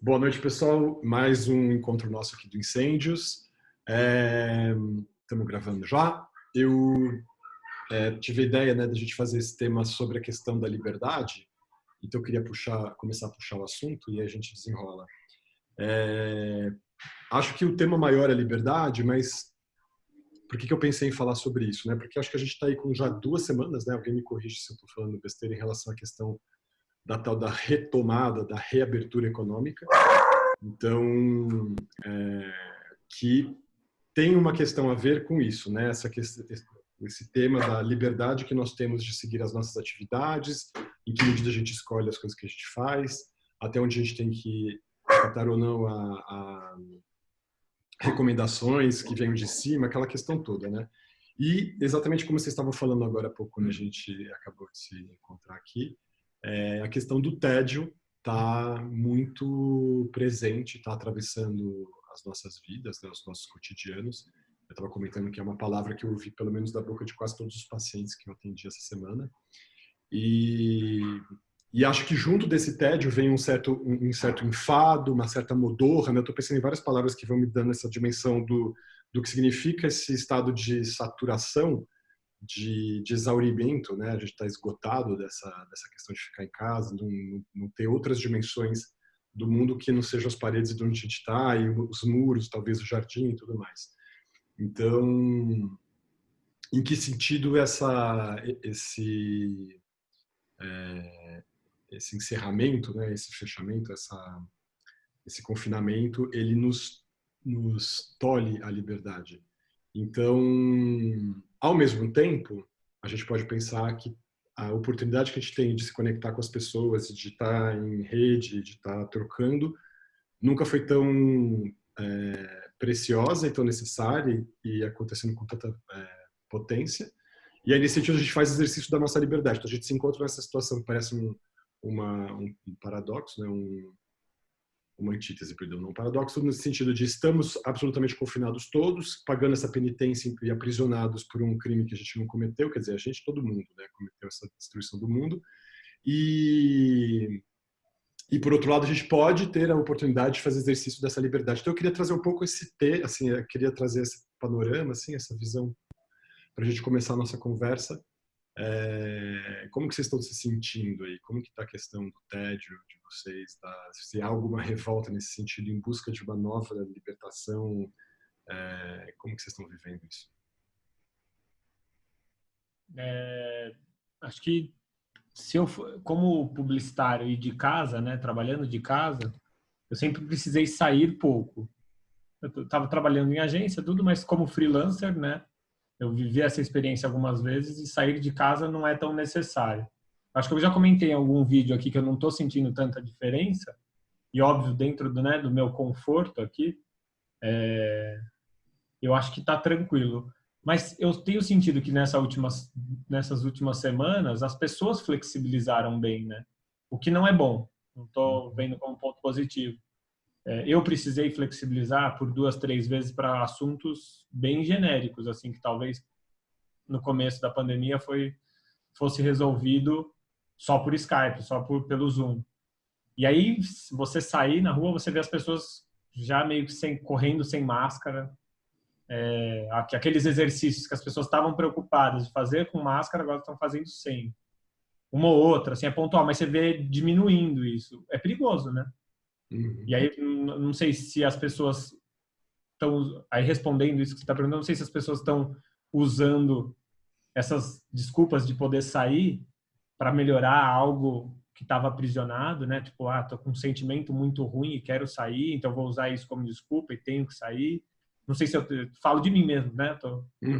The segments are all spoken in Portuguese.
Boa noite, pessoal. Mais um encontro nosso aqui do Incêndios. Estamos gravando já. Eu tive a ideia, né, de a gente fazer esse tema sobre a questão da liberdade, então eu queria começar a puxar o assunto e aí a gente desenrola. Acho que o tema maior é a liberdade, mas por que eu pensei em falar sobre isso? Né? Porque acho que a gente está aí com já 2 semanas, né? Alguém me corrige se eu estou falando besteira em relação à questão da tal da retomada, da reabertura econômica. Então, que tem uma questão a ver com isso, né? Esse tema da liberdade que nós temos de seguir as nossas atividades, em que medida a gente escolhe as coisas que a gente faz, até onde a gente tem que acatar ou não a recomendações que venham de cima, aquela questão toda, né? E exatamente como vocês estavam falando agora há pouco, quando a gente acabou de se encontrar aqui, a questão do tédio está muito presente, está atravessando as nossas vidas, né, os nossos cotidianos. Eu estava comentando que é uma palavra que eu ouvi pelo menos da boca de quase todos os pacientes que eu atendi essa semana. E acho que junto desse tédio vem um certo enfado, uma certa modorra, né? Eu estou pensando em várias palavras que vão me dando essa dimensão do que significa esse estado de saturação, de exaurimento, né? A gente está esgotado dessa questão de ficar em casa, não ter outras dimensões do mundo que não sejam as paredes de onde a gente está e os muros, talvez o jardim e tudo mais. Então, em que sentido esse encerramento, né? Esse fechamento, esse confinamento, ele nos tolhe a liberdade? Então, ao mesmo tempo, a gente pode pensar que a oportunidade que a gente tem de se conectar com as pessoas, de estar em rede, de estar trocando, nunca foi tão preciosa e tão necessária e acontecendo com tanta potência. E aí, nesse sentido, a gente faz exercício da nossa liberdade. Então, a gente se encontra nessa situação que parece um paradoxo, né? Uma antítese, perdão, não um paradoxo, no sentido de estamos absolutamente confinados todos, pagando essa penitência e aprisionados por um crime que a gente não cometeu, quer dizer, a gente, todo mundo, né, cometeu essa destruição do mundo, e por outro lado, a gente pode ter a oportunidade de fazer exercício dessa liberdade. Então eu queria trazer um pouco assim, eu queria trazer esse panorama, assim, essa visão, para a gente começar a nossa conversa. Como que vocês estão se sentindo aí? Como que está a questão do tédio de vocês? Se há alguma revolta nesse sentido, em busca de uma nova libertação? Como que vocês estão vivendo isso? Acho que se eu for, como publicitário e de casa, né, trabalhando de casa, eu sempre precisei sair pouco. Eu estava trabalhando em agência, tudo, mas como freelancer, né, eu vivi essa experiência algumas vezes e sair de casa não é tão necessário. Acho que eu já comentei em algum vídeo aqui que eu não estou sentindo tanta diferença, e óbvio, dentro do meu conforto aqui, eu acho que está tranquilo. Mas eu tenho sentido que nessas últimas semanas as pessoas flexibilizaram bem, né? O que não é bom. Não estou vendo como ponto positivo. Eu precisei flexibilizar por 2, 3 vezes para assuntos bem genéricos, assim, que talvez no começo da pandemia fosse resolvido só por Skype, pelo Zoom. E aí, se você sair na rua, você vê as pessoas já meio que correndo sem máscara. Aqueles exercícios que as pessoas estavam preocupadas de fazer com máscara, agora estão fazendo sem. Uma ou outra, assim, é pontual, mas você vê diminuindo isso. É perigoso, né? Uhum. E aí, não sei se as pessoas estão... Aí, respondendo isso que você está perguntando, não sei se as pessoas estão usando essas desculpas de poder sair para melhorar algo que estava aprisionado, né? Tipo, tô com um sentimento muito ruim e quero sair, então vou usar isso como desculpa e tenho que sair. Não sei se eu falo de mim mesmo, né?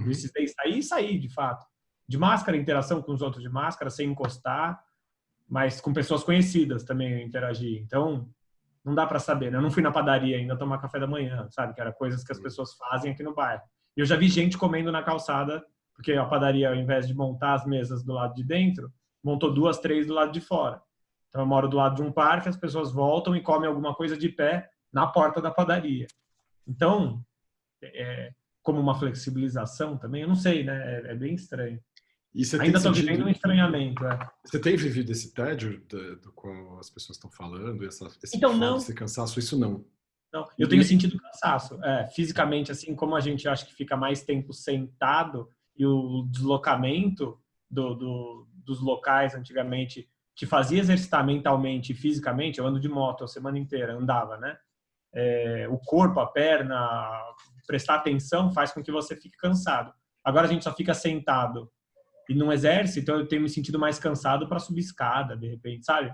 Precisei sair e sair, de fato. De máscara, interação com os outros de máscara, sem encostar, mas com pessoas conhecidas também eu interagi. Então, não dá para saber, né? Eu não fui na padaria ainda tomar café da manhã, sabe? Que era coisas que as pessoas fazem aqui no bairro. E eu já vi gente comendo na calçada, porque a padaria, ao invés de montar as mesas do lado de dentro, montou 2, 3 do lado de fora. Então, eu moro do lado de um parque, as pessoas voltam e comem alguma coisa de pé na porta da padaria. Então, como uma flexibilização também, eu não sei, né? É bem estranho. E você tem Ainda estou vivendo sentido, um estranhamento. você tem vivido esse tédio do qual as pessoas estão falando, esse Então, fardo, não. esse cansaço? Isso não. Não, eu tenho E- sentido cansaço. Fisicamente, assim como a gente acha que fica mais tempo sentado e o deslocamento dos locais antigamente te fazia exercitar mentalmente e fisicamente. Eu ando de moto a semana inteira, andava, né? O corpo, a perna, prestar atenção faz com que você fique cansado. Agora a gente só fica sentado e não exerce, então eu tenho me sentido mais cansado para subir escada, de repente, sabe?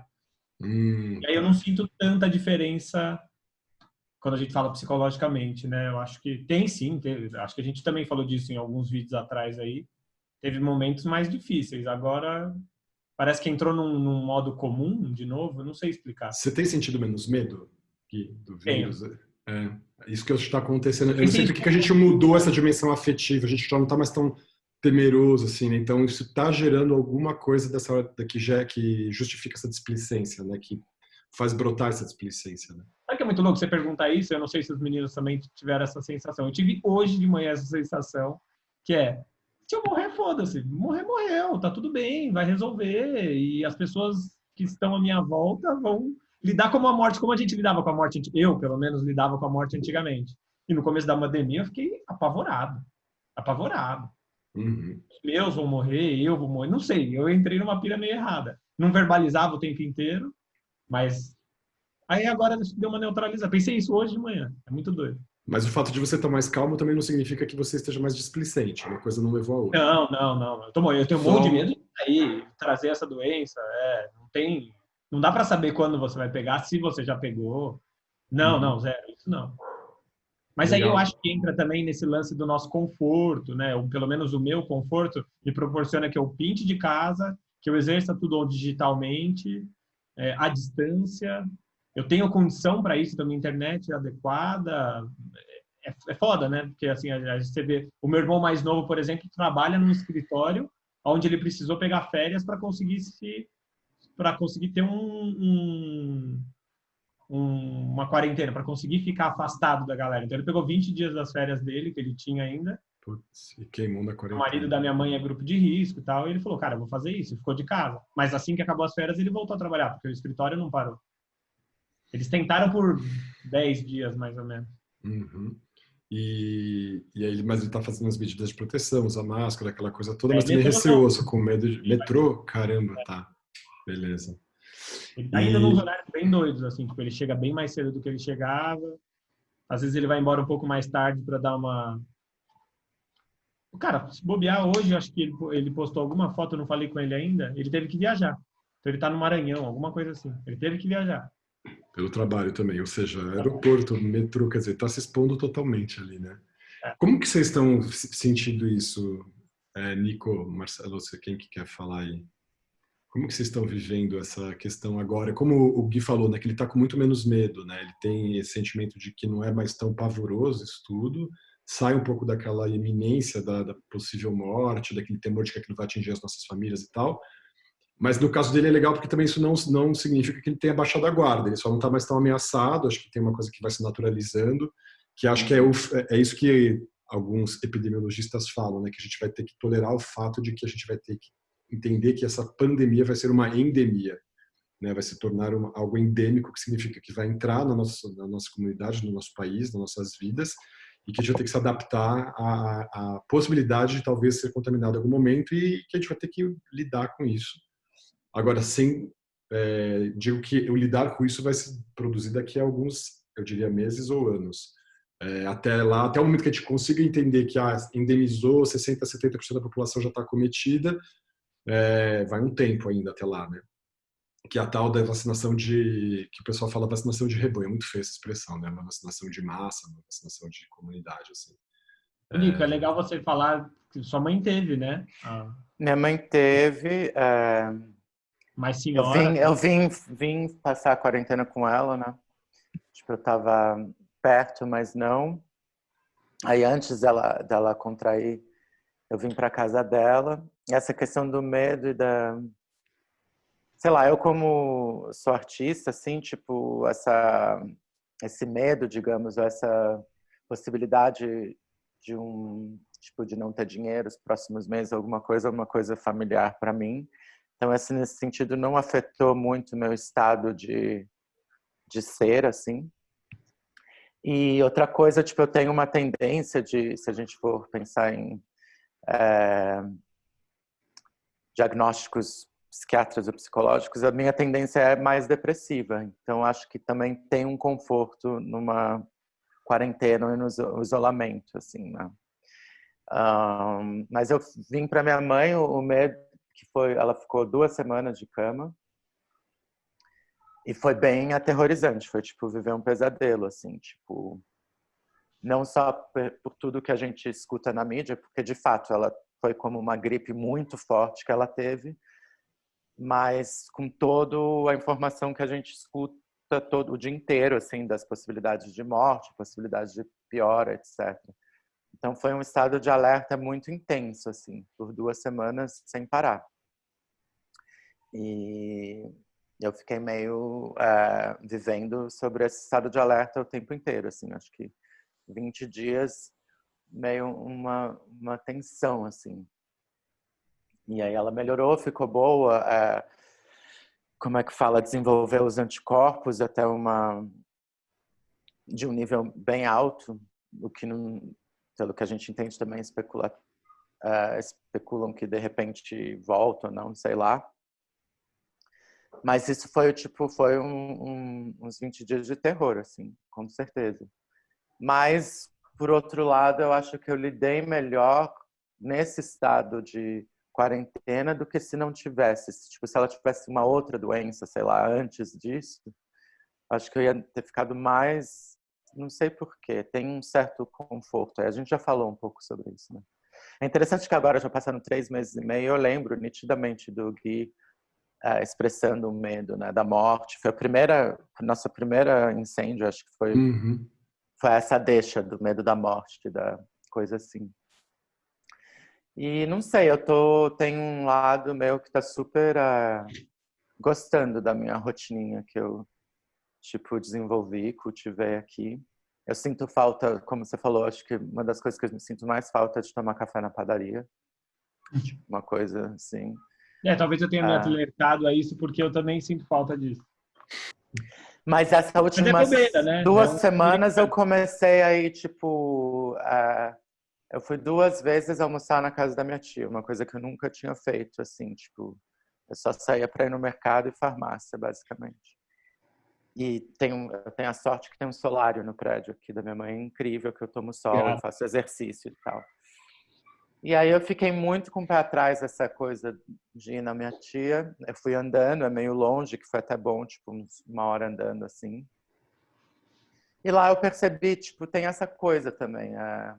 E aí eu tá. não sinto tanta diferença quando a gente fala psicologicamente, né? Eu acho que tem sim, acho que a gente também falou disso em alguns vídeos atrás aí. Teve momentos mais difíceis. Agora parece que entrou num modo comum de novo, eu não sei explicar. Você tem sentido menos medo, Gui, do Tenho. vírus? Isso que está acontecendo. Eu Eu não sei pensei por isso. que a gente mudou essa dimensão afetiva, a gente já não está mais tão temeroso assim, né? Então isso está gerando alguma coisa dessa hora que já que justifica essa displicência, né? Que faz brotar essa displicência, né? Sabe que é muito louco você perguntar isso? Eu não sei se os meninos também tiveram essa sensação. Eu tive hoje de manhã essa sensação, que é, se eu morrer, foda-se. Morrer, morreu, tá tudo bem, vai resolver. E as pessoas que estão à minha volta vão lidar com a morte como a gente lidava com a morte. Eu, pelo menos, lidava com a morte antigamente. E no começo da pandemia eu fiquei apavorado. Apavorado. Uhum. Os meus vão morrer, eu vou morrer. Não sei, eu entrei numa pira meio errada. Não verbalizava o tempo inteiro, mas aí agora deu uma neutralizada. Pensei isso hoje de manhã. É muito doido. Mas o fato de você estar mais calmo também não significa que você esteja mais displicente. Uma coisa não levou a outra. Não, não, não. Eu tenho um monte de medo Só. de sair, trazer essa doença. Não tem. Não dá para saber quando você vai pegar, se você já pegou. Não, não, Uhum. zero. Isso não. Mas aí eu Legal. acho que entra também nesse lance do nosso conforto, né? Ou pelo menos o meu conforto me proporciona que eu pinte de casa, que eu exerça tudo digitalmente, à distância. Eu tenho condição para isso, da minha internet adequada. É foda, né? Porque assim, a gente vê, o meu irmão mais novo, por exemplo, trabalha num escritório onde ele precisou pegar férias para conseguir ter uma quarentena, para conseguir ficar afastado da galera. Então ele pegou 20 dias das férias dele, que ele tinha ainda. Putz, e queimou na O marido quarentena. da minha mãe é grupo de risco e tal. E ele falou, cara, eu vou fazer isso. Ele ficou de casa. Mas assim que acabou as férias, ele voltou a trabalhar, porque o escritório não parou. Eles tentaram por 10 dias, mais ou menos. Uhum. E aí, mas ele tá fazendo as medidas de proteção, usa máscara, aquela coisa toda, mas também Metrô não. receoso, com medo de metrô. Caramba, tá. Beleza. Ele tá indo nos E horários bem doidos, assim. Tipo, ele chega bem mais cedo do que ele chegava. Às vezes ele vai embora um pouco mais tarde para dar uma... Cara, se bobear hoje, acho que ele postou alguma foto, eu não falei com ele ainda. Ele teve que viajar. Então ele tá no Maranhão, alguma coisa assim. Ele teve que viajar. pelo trabalho também, ou seja, aeroporto, metrô, quer dizer, tá se expondo totalmente ali, né? É. Como que vocês estão sentindo isso, Nico, Marcelo, você quem que quer falar aí? Como que vocês estão vivendo essa questão agora? Como o Gui falou, né, que ele está com muito menos medo, né? Ele tem esse sentimento de que não é mais tão pavoroso isso tudo, sai um pouco daquela iminência da possível morte, daquele temor de que aquilo vai atingir as nossas famílias e tal. Mas no caso dele é legal porque também isso não significa que ele tenha baixado a guarda, ele só não está mais tão ameaçado, acho que tem uma coisa que vai se naturalizando, que acho que é isso que alguns epidemiologistas falam, né, que a gente vai ter que tolerar o fato de que a gente vai ter que entender que essa pandemia vai ser uma endemia, né, vai se tornar algo endêmico, que significa que vai entrar na nossa comunidade, no nosso país, nas nossas vidas, e que a gente vai ter que se adaptar à possibilidade de talvez ser contaminado em algum momento e que a gente vai ter que lidar com isso. Agora, digo que o lidar com isso vai se produzir daqui a alguns, eu diria, meses ou anos. Até lá, até o momento que a gente consiga entender que endemizou, 60%, 70% da população já está acometida, vai um tempo ainda até lá, né? Que é a tal da vacinação que o pessoal fala vacinação de rebanho, é muito feia essa expressão, né? Uma vacinação de massa, uma vacinação de comunidade, assim. Ô, Nico, é legal você falar que sua mãe teve, né? Minha mãe teve. Mas Eu senhora, vim, eu vim, vim passar a quarentena com ela, né? Tipo, eu estava perto, mas não. Aí antes dela contrair, eu vim para casa dela. E essa questão do medo e da, sei lá, eu como sou artista, assim, tipo, esse medo, digamos, essa possibilidade de tipo, de não ter dinheiro os próximos meses, alguma coisa familiar para mim. Então, assim, nesse sentido, não afetou muito o meu estado de ser, assim. E outra coisa, tipo, eu tenho uma tendência de, se a gente for pensar em diagnósticos psiquiátricos ou psicológicos, a minha tendência é mais depressiva. Então, acho que também tem um conforto numa quarentena e no isolamento, assim, né? Mas eu vim para minha mãe, o medo que foi, ela ficou 2 semanas de cama e foi bem aterrorizante, foi tipo viver um pesadelo, assim, tipo, não só por tudo que a gente escuta na mídia, porque de fato ela foi como uma gripe muito forte que ela teve, mas com toda a informação que a gente escuta todo o dia inteiro, assim, das possibilidades de morte, possibilidades de piora, etc. Então foi um estado de alerta muito intenso, assim, por 2 semanas sem parar. E eu fiquei meio vivendo sobre esse estado de alerta o tempo inteiro, assim, acho que 20 dias, meio uma tensão, assim. E aí ela melhorou, ficou boa, como é que fala, desenvolveu os anticorpos até de um nível bem alto, o que não, pelo que a gente entende também especulam que de repente volta ou não, sei lá. Mas isso foi foi uns 20 dias de terror, assim, com certeza. Mas, por outro lado, eu acho que eu lidei melhor nesse estado de quarentena do que se não tivesse. Tipo, se ela tivesse uma outra doença, sei lá, antes disso, acho que eu ia ter ficado mais, não sei por quê, tem um certo conforto. A gente já falou um pouco sobre isso, né? É interessante que agora, já passaram 3 meses e meio, eu lembro nitidamente do Gui expressando o medo, né, da morte. Foi nossa primeira incêndio, acho que foi essa deixa do medo da morte, da coisa assim. E não sei, tenho um lado meu que tá super gostando da minha rotininha que eu tipo desenvolvi, cultivei aqui. Eu sinto falta, como você falou, acho que uma das coisas que eu me sinto mais falta é de tomar café na padaria. Tipo, uma coisa assim. Talvez eu tenha me alertado a isso porque eu também sinto falta disso. Mas essas Mas é últimas bobeira, né? 2 semanas eu comecei aí, tipo, eu fui 2 vezes almoçar na casa da minha tia, uma coisa que eu nunca tinha feito, assim, tipo, eu só saía para ir no mercado e farmácia, basicamente. E eu tenho a sorte que tem um solário no prédio aqui da minha mãe, incrível, que eu tomo sol, eu faço exercício e tal. E aí eu fiquei muito com o pé atrás dessa coisa de ir na minha tia. Eu fui andando, é meio longe, que foi até bom, tipo, 1 hora andando, assim. E lá eu percebi, tipo, tem essa coisa também. A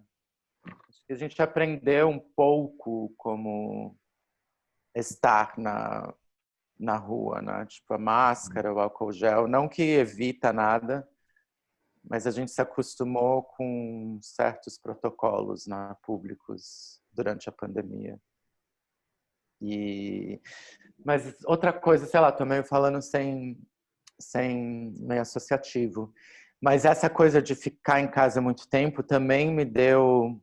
gente aprendeu um pouco como estar na rua, né? Tipo, a máscara, o álcool gel, não que evita nada, mas a gente se acostumou com certos protocolos, né, públicos durante a pandemia. Mas outra coisa, sei lá, tô meio falando sem meio associativo, mas essa coisa de ficar em casa muito tempo também me deu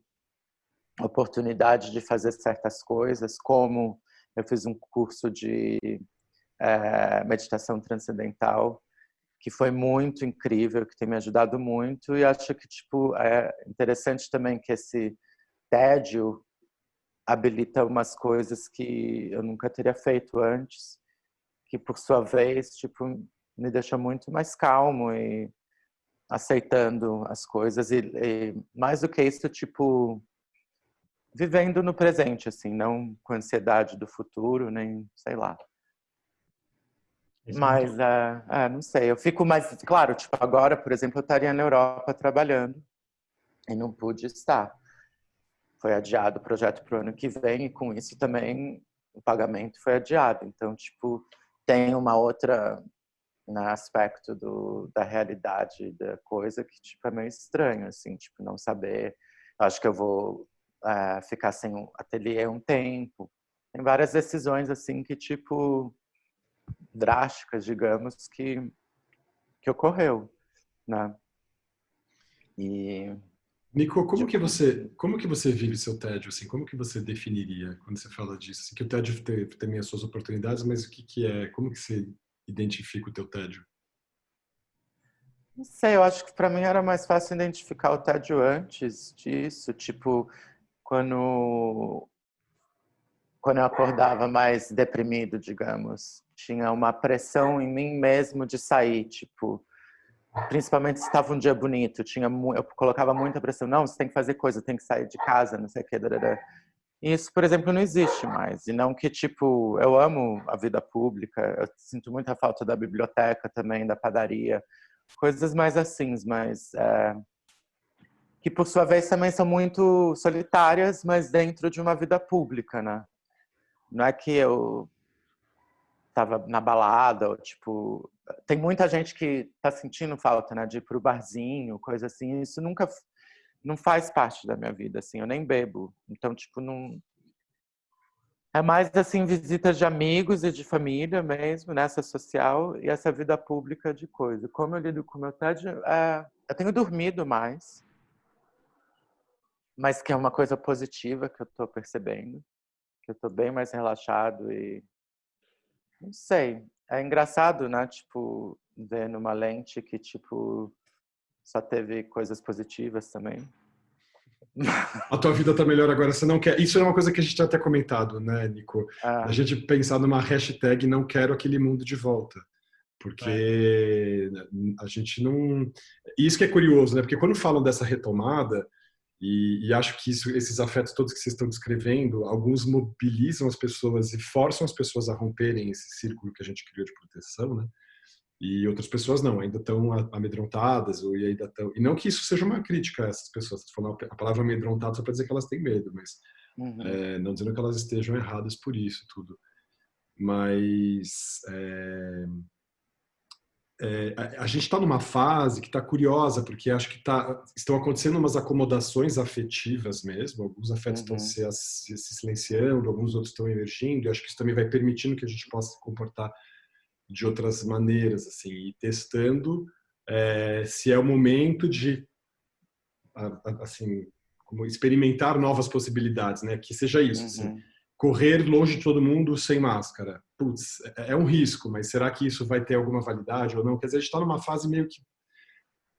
oportunidade de fazer certas coisas, como eu fiz um curso de meditação transcendental, que foi muito incrível, que tem me ajudado muito, e acho que tipo é interessante também que esse tédio habilita umas coisas que eu nunca teria feito antes, que por sua vez tipo me deixa muito mais calmo e aceitando as coisas e mais do que isso, tipo, vivendo no presente, assim, não com ansiedade do futuro, nem sei lá. Mas, não sei, eu fico mais, claro, tipo, agora, por exemplo, eu estaria na Europa trabalhando e não pude estar. Foi adiado o projeto para o ano que vem e com isso também o pagamento foi adiado. Então, tipo, tem uma outra, né, aspecto da realidade da coisa que, tipo, é meio estranho, assim, tipo, não saber. Acho que eu vou ficar sem um ateliê um tempo. Tem várias decisões, assim, que, tipo, drásticas, digamos, que ocorreu, né? E Nico, como que você vive seu tédio, assim? Como que você definiria quando você fala disso? Assim, que o tédio tem as suas oportunidades, mas o que que é? Como que você identifica o teu tédio? Não sei, eu acho que para mim era mais fácil identificar o tédio antes disso, tipo, quando quando eu acordava mais deprimido, digamos, tinha uma pressão em mim mesmo de sair, tipo, principalmente se estava um dia bonito, eu colocava muita pressão, não, você tem que fazer coisa, tem que sair de casa, não sei o que, darará. E isso, por exemplo, não existe mais. E não que, tipo, eu amo a vida pública, eu sinto muita falta da biblioteca também, da padaria, coisas mais assim, mas que por sua vez também são muito solitárias, mas dentro de uma vida pública, né? Não é que eu tava na balada, ou, tipo, tem muita gente que tá sentindo falta, né, de ir pro barzinho, coisa assim. Isso nunca não faz parte da minha vida, assim. Eu nem bebo, então, tipo, não. É mais assim visitas de amigos e de família mesmo, nessa social e essa vida pública de coisa. Como eu lido com o meu tédio, eu tenho dormido mais, mas que é uma coisa positiva que eu tô percebendo, que eu tô bem mais relaxado e não sei. É engraçado, né? Tipo, ver numa lente que, tipo, só teve coisas positivas também. A tua vida tá melhor agora, você não quer. Isso é uma coisa que a gente tinha até comentado, né, Nico? Da Ah, gente pensar numa hashtag não quero aquele mundo de volta. Porque a gente não. E isso que é curioso, né? Porque quando falam dessa retomada, e acho que esses afetos todos que vocês estão descrevendo, alguns mobilizam as pessoas e forçam as pessoas a romperem esse círculo que a gente criou de proteção, né? E outras pessoas não, ainda estão amedrontadas, ou e ainda estão. E não que isso seja uma crítica a essas pessoas, estou falando a palavra amedrontado só para dizer que elas têm medo, mas uhum, não dizendo que elas estejam erradas por isso tudo. Mas a gente está numa fase que está curiosa, porque acho que estão acontecendo umas acomodações afetivas mesmo, alguns afetos estão uhum, se silenciando, alguns outros estão emergindo, e acho que isso também vai permitindo que a gente possa se comportar de outras maneiras, assim, e testando se é o momento de, assim, como experimentar novas possibilidades, né? Que seja isso, assim, uhum. correr longe de todo mundo sem máscara. Putz, é um risco, mas será que isso vai ter alguma validade ou não? Quer dizer, a gente está numa fase meio que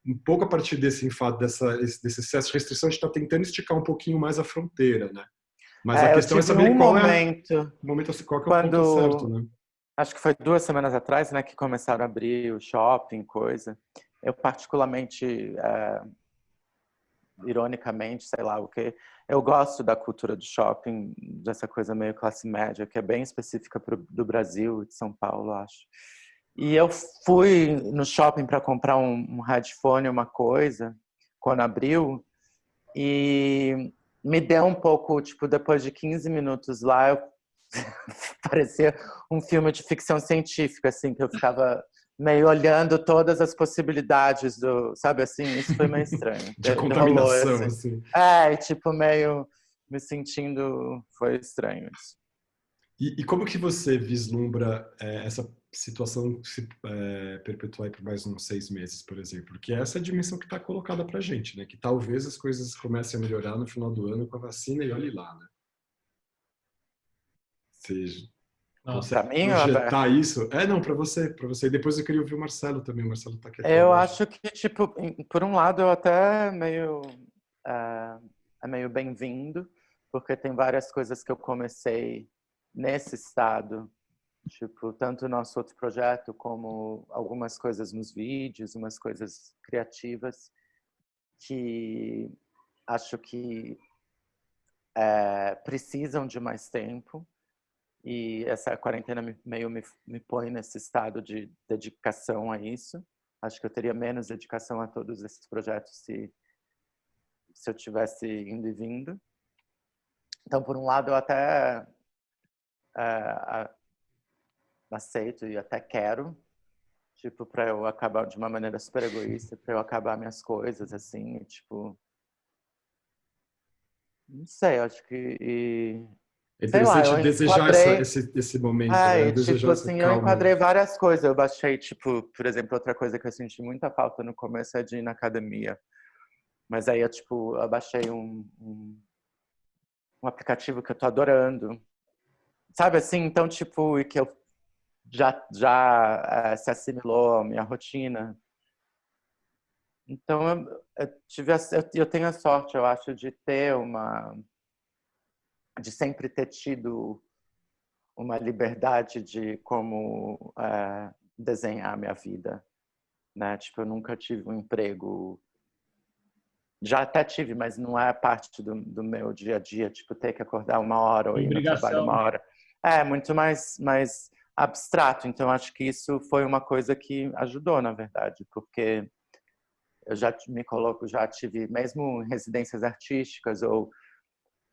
um pouco a partir desse enfado, desse excesso de restrição, a gente está tentando esticar um pouquinho mais a fronteira, né? Mas a Eu questão é tive saber um momento qual que é o ponto certo, quando, né? acho que foi 2 semanas atrás, né, que começaram a abrir o shopping, coisa. Eu particularmente, ironicamente, sei lá o quê, eu gosto da cultura do shopping, dessa coisa meio classe média, que é bem específica do Brasil e de São Paulo, acho. E eu fui no shopping para comprar um headphone, uma coisa, quando abriu, e me deu um pouco, tipo, depois de 15 minutos lá, parecia um filme de ficção científica, assim, que eu ficava meio olhando todas as possibilidades sabe assim, isso foi meio estranho. De Rolou contaminação, esse. assim. Tipo, meio me sentindo, foi estranho isso. E como que você vislumbra essa situação se perpetuar por mais uns 6 meses, por exemplo? Porque essa é a dimensão que está colocada para a gente, né? Que talvez as coisas comecem a melhorar no final do ano com a vacina e olhe lá, né? Você Nossa. Para consegue mim, projetar isso? Não, para você, para você. E depois eu queria ouvir o Marcelo também. O Marcelo está quietão eu hoje. acho que, tipo, por um lado, eu até meio é meio bem-vindo, porque tem várias coisas que eu comecei nesse estado. Tipo, tanto o nosso outro projeto, como algumas coisas nos vídeos, umas coisas criativas, que acho que precisam de mais tempo. E essa quarentena meio me põe nesse estado de dedicação a isso. Acho que eu teria menos dedicação a todos esses projetos se eu tivesse indo e vindo. Então, por um lado, eu até aceito e até quero, tipo, para eu acabar de uma maneira super egoísta, para eu acabar minhas coisas, assim, e, tipo, não sei, acho que, É sei lá, interessante eu desejar enquadrei, esse momento, né? tipo Desejar essa assim, eu calma, né? enquadrei várias coisas, eu baixei, tipo, por exemplo, outra coisa que eu senti muita falta no começo é de ir na academia, Mas aí eu baixei um aplicativo que eu tô adorando. Sabe assim? Então, e que eu já se assimilou à minha rotina. Então, eu tenho a sorte, eu acho, de sempre ter tido uma liberdade de como desenhar a minha vida, né? Eu nunca tive um emprego, já até tive, mas não é parte do meu dia a dia, ter que acordar 1 hora ou ir no trabalho Obrigação, 1 hora. É muito mais abstrato. Então, acho que isso foi uma coisa que ajudou, na verdade, porque eu já tive mesmo em residências artísticas ou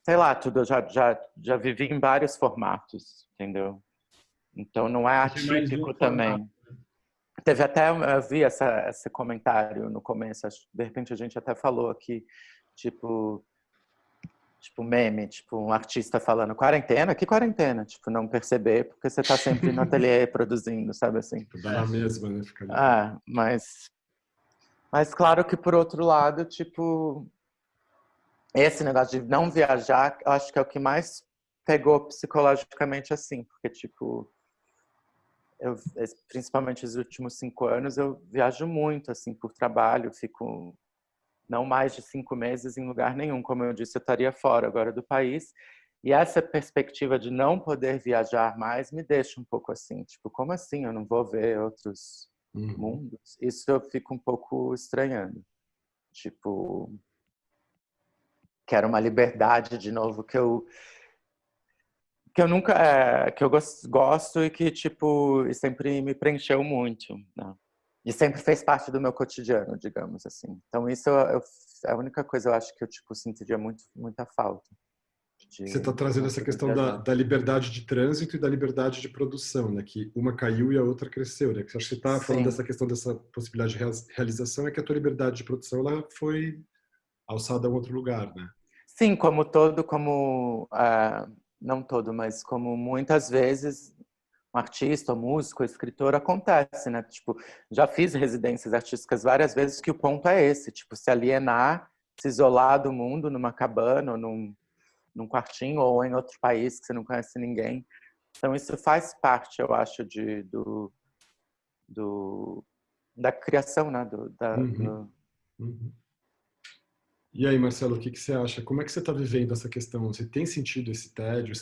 sei lá, tudo, eu já vivi em vários formatos, entendeu? Então não é esse é mais um atípico formato. também. Teve até, eu vi esse comentário no começo, de repente a gente até falou aqui, tipo meme, um artista falando quarentena, que quarentena? Não perceber, porque você tá sempre no ateliê produzindo, sabe assim? Dá na mesma, né? Fica ali. Mas claro que por outro lado, esse negócio de não viajar, eu acho que é o que mais pegou psicologicamente assim, porque eu, principalmente os últimos 5 anos, eu viajo muito assim por trabalho, fico não mais de 5 meses em lugar nenhum, como eu disse, eu estaria fora agora do país. E essa perspectiva de não poder viajar mais me deixa um pouco assim, como assim eu não vou ver outros mundos? Isso eu fico um pouco estranhando. Quero uma liberdade de novo que eu nunca que eu gosto e que e sempre me preencheu muito, né? E sempre fez parte do meu cotidiano, digamos assim. Então isso é a única coisa eu acho que eu sentiria muita falta Você está de trazendo essa conseguir questão viajar. da liberdade de trânsito e da liberdade de produção, né? Que uma caiu e a outra cresceu, né? Que acho que você está falando dessa Sim, questão dessa possibilidade de realização, é que a tua liberdade de produção ela foi alçada a um outro lugar, né? sim, não todo, mas como muitas vezes um artista, um músico, um escritor, acontece, né? Já fiz residências artísticas várias vezes que o ponto é esse, se alienar, se isolar do mundo numa cabana ou num quartinho ou em outro país que você não conhece ninguém. Então isso faz parte, eu acho, do da criação, né? Uhum, uhum. E aí, Marcelo, o que que você acha? Como é que você está vivendo essa questão? Você tem sentido esse tédio?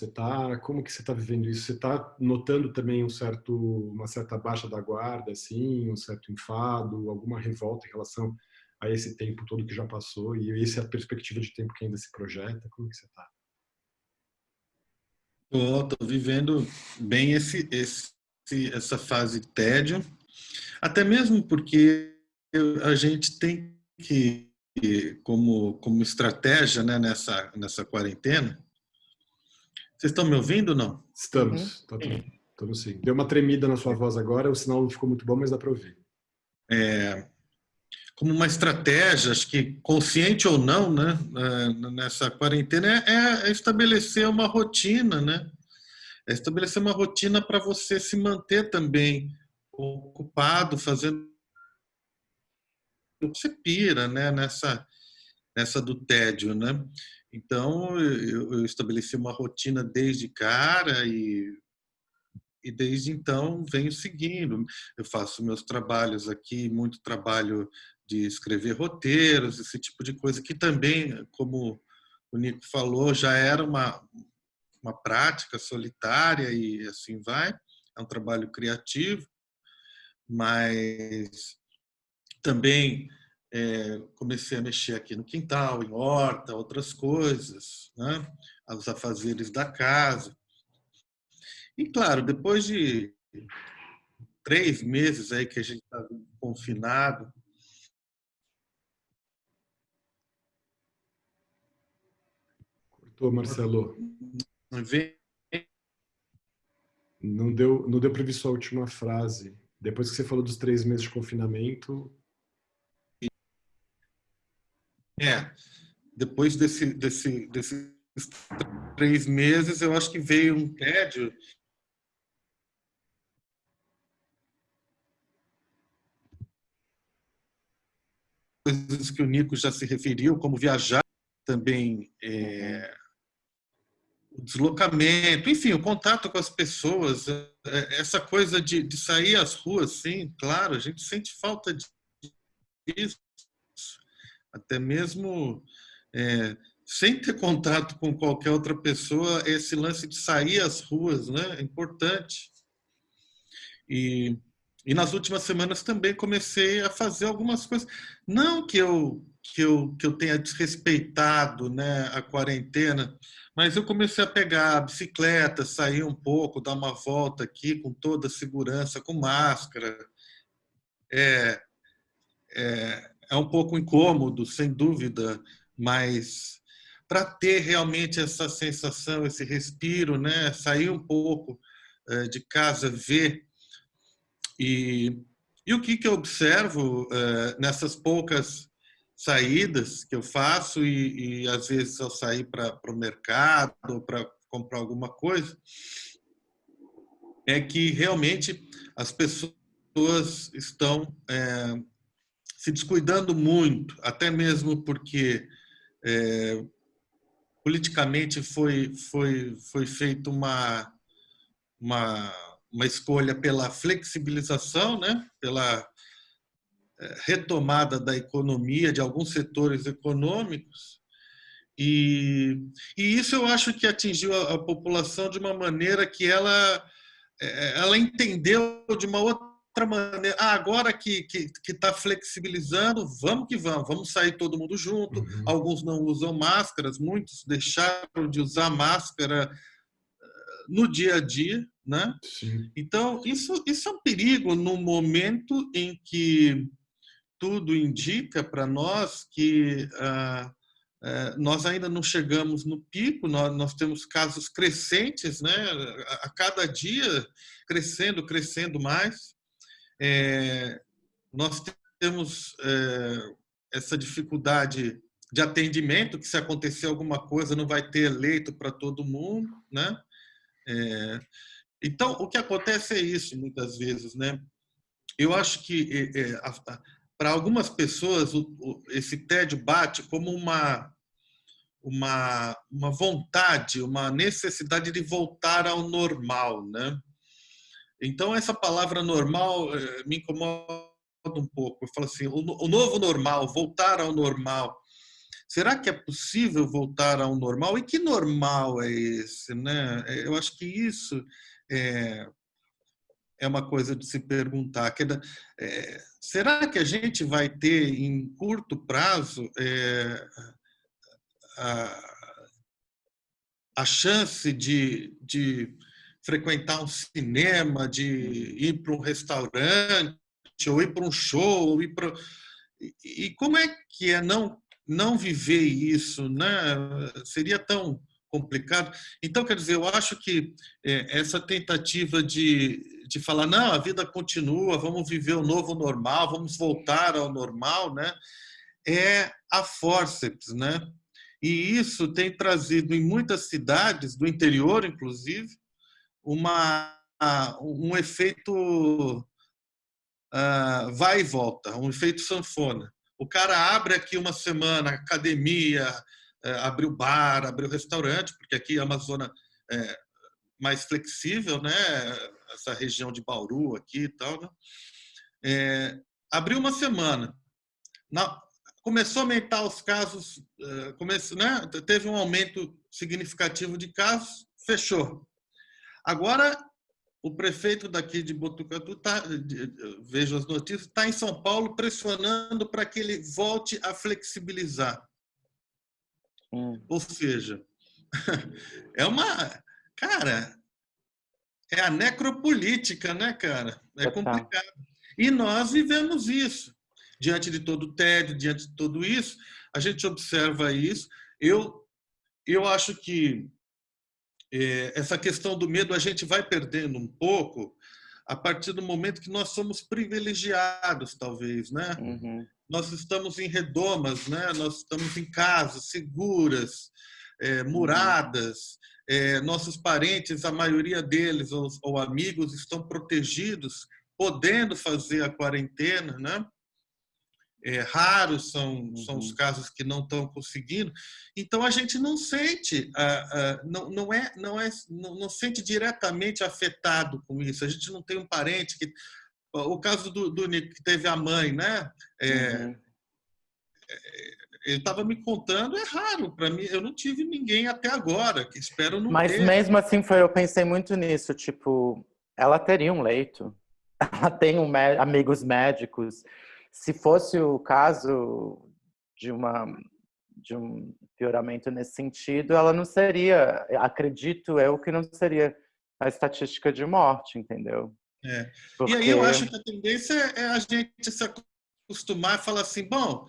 Como que você está vivendo isso? Você está notando também uma certa baixa da guarda, assim, um certo enfado, alguma revolta em relação a esse tempo todo que já passou e essa é a perspectiva de tempo que ainda se projeta? Como que você está? Tô vivendo bem essa fase de tédio, até mesmo porque a gente tem que, como estratégia, né, nessa quarentena. Vocês estão me ouvindo ou não? Uhum. Estamos, tá tudo, estamos sim. Deu uma tremida na sua voz agora, o sinal não ficou muito bom, mas dá para ouvir. Como uma estratégia, acho que consciente ou não, né, nessa quarentena, é estabelecer uma rotina, né? É estabelecer uma rotina para você se manter também ocupado, fazendo. Você pira, né, nessa do tédio, né? Então, eu estabeleci uma rotina desde cara e desde então venho seguindo. Eu faço meus trabalhos aqui, muito trabalho de escrever roteiros, esse tipo de coisa, que também, como o Nico falou, já era uma prática solitária e assim vai. É um trabalho criativo, mas também comecei a mexer aqui no quintal, em horta, outras coisas, né? Os afazeres da casa. E, claro, depois de 3 meses aí que a gente está confinado, Cortou, Marcelo. vem Não deu para ouvir sua última frase. Depois que você falou dos 3 meses de confinamento. depois desses 3 meses, eu acho que veio um tédio. coisas que o Nico já se referiu, como viajar, também o deslocamento, enfim, o contato com as pessoas, essa coisa de sair às ruas, sim, claro, a gente sente falta disso, até mesmo sem ter contato com qualquer outra pessoa, esse lance de sair às ruas, né, é importante. E nas últimas semanas também comecei a fazer algumas coisas, não que eu tenha desrespeitado, né, a quarentena, mas eu comecei a pegar a bicicleta, sair um pouco, dar uma volta aqui com toda a segurança, com máscara. É um pouco incômodo, sem dúvida, mas para ter realmente essa sensação, esse respiro, né, sair um pouco de casa, ver. E o que eu observo nessas poucas saídas que eu faço e às vezes ao sair para o mercado ou para comprar alguma coisa, é que realmente as pessoas estão se descuidando muito, até mesmo porque politicamente foi feita uma escolha pela flexibilização, né? Pela retomada da economia, de alguns setores econômicos, e isso eu acho que atingiu a população de uma maneira que ela entendeu de uma outra maneira. Agora que está flexibilizando, vamos que vamos sair todo mundo junto. Uhum. Alguns não usam máscaras, muitos deixaram de usar máscara no dia a dia, né? Sim. Então, isso é um perigo no momento em que tudo indica para nós que nós ainda não chegamos no pico, nós temos casos crescentes, né? A cada dia crescendo mais. Nós temos essa dificuldade de atendimento, que se acontecer alguma coisa não vai ter leito para todo mundo, né? Então, o que acontece é isso, muitas vezes, né? Eu acho que, para algumas pessoas, esse tédio bate como uma vontade, uma necessidade de voltar ao normal, né? Então, essa palavra normal me incomoda um pouco. Eu falo assim, o novo normal, voltar ao normal. Será que é possível voltar ao normal? E que normal é esse, né? Eu acho que isso é uma coisa de se perguntar. Será que a gente vai ter, em curto prazo, a chance de frequentar um cinema, de ir para um restaurante, ou ir para um show, ou ir para... E como é que é não viver isso, né? Seria tão complicado. Então, quer dizer, eu acho que essa tentativa de falar, não, a vida continua, vamos viver o novo normal, vamos voltar ao normal, né? É a fórceps, né? E isso tem trazido em muitas cidades, do interior, inclusive, um efeito vai e volta, um efeito sanfona. O cara abre aqui uma semana academia, abriu bar, abriu restaurante, porque aqui é uma zona mais flexível, né? Essa região de Bauru aqui e tal, né? Abriu uma semana. Começou a aumentar os casos, né? Teve um aumento significativo de casos, fechou. Agora, o prefeito daqui de Botucatu, vejo as notícias, está em São Paulo pressionando para que ele volte a flexibilizar. Ou seja, cara, é a necropolítica, né, cara? É complicado. E nós vivemos isso. Diante de todo o tédio, diante de tudo isso, a gente observa isso. Eu acho que essa questão do medo a gente vai perdendo um pouco a partir do momento que nós somos privilegiados, talvez, né? Uhum. Nós estamos em redomas, né? Nós estamos em casas seguras, muradas. Nossos parentes, a maioria deles ou amigos, estão protegidos, podendo fazer a quarentena, né? raros são os casos que não estão conseguindo. Então a gente não sente, não sente diretamente afetado com isso. A gente não tem um parente que, o caso do Nico, que teve a mãe, né? Ele estava me contando, é raro para mim. Eu não tive ninguém até agora, que espero não ter. Mas mesmo assim, eu pensei muito nisso. Tipo, ela teria um leito. Ela tem amigos médicos. Se fosse o caso de um pioramento nesse sentido, ela não seria, acredito eu, que não seria a estatística de morte, entendeu? Porque... E aí eu acho que a tendência é a gente se acostumar e falar assim, bom,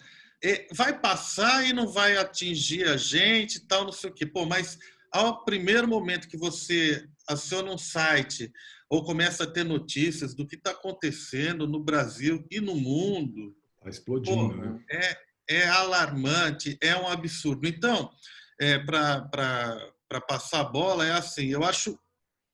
vai passar e não vai atingir a gente e tal, não sei o quê. Pô, mas ao primeiro momento que você aciona um site ou começa a ter notícias do que está acontecendo no Brasil e no mundo, está explodindo, né? É alarmante, é um absurdo. Então, para passar a bola, é assim, eu acho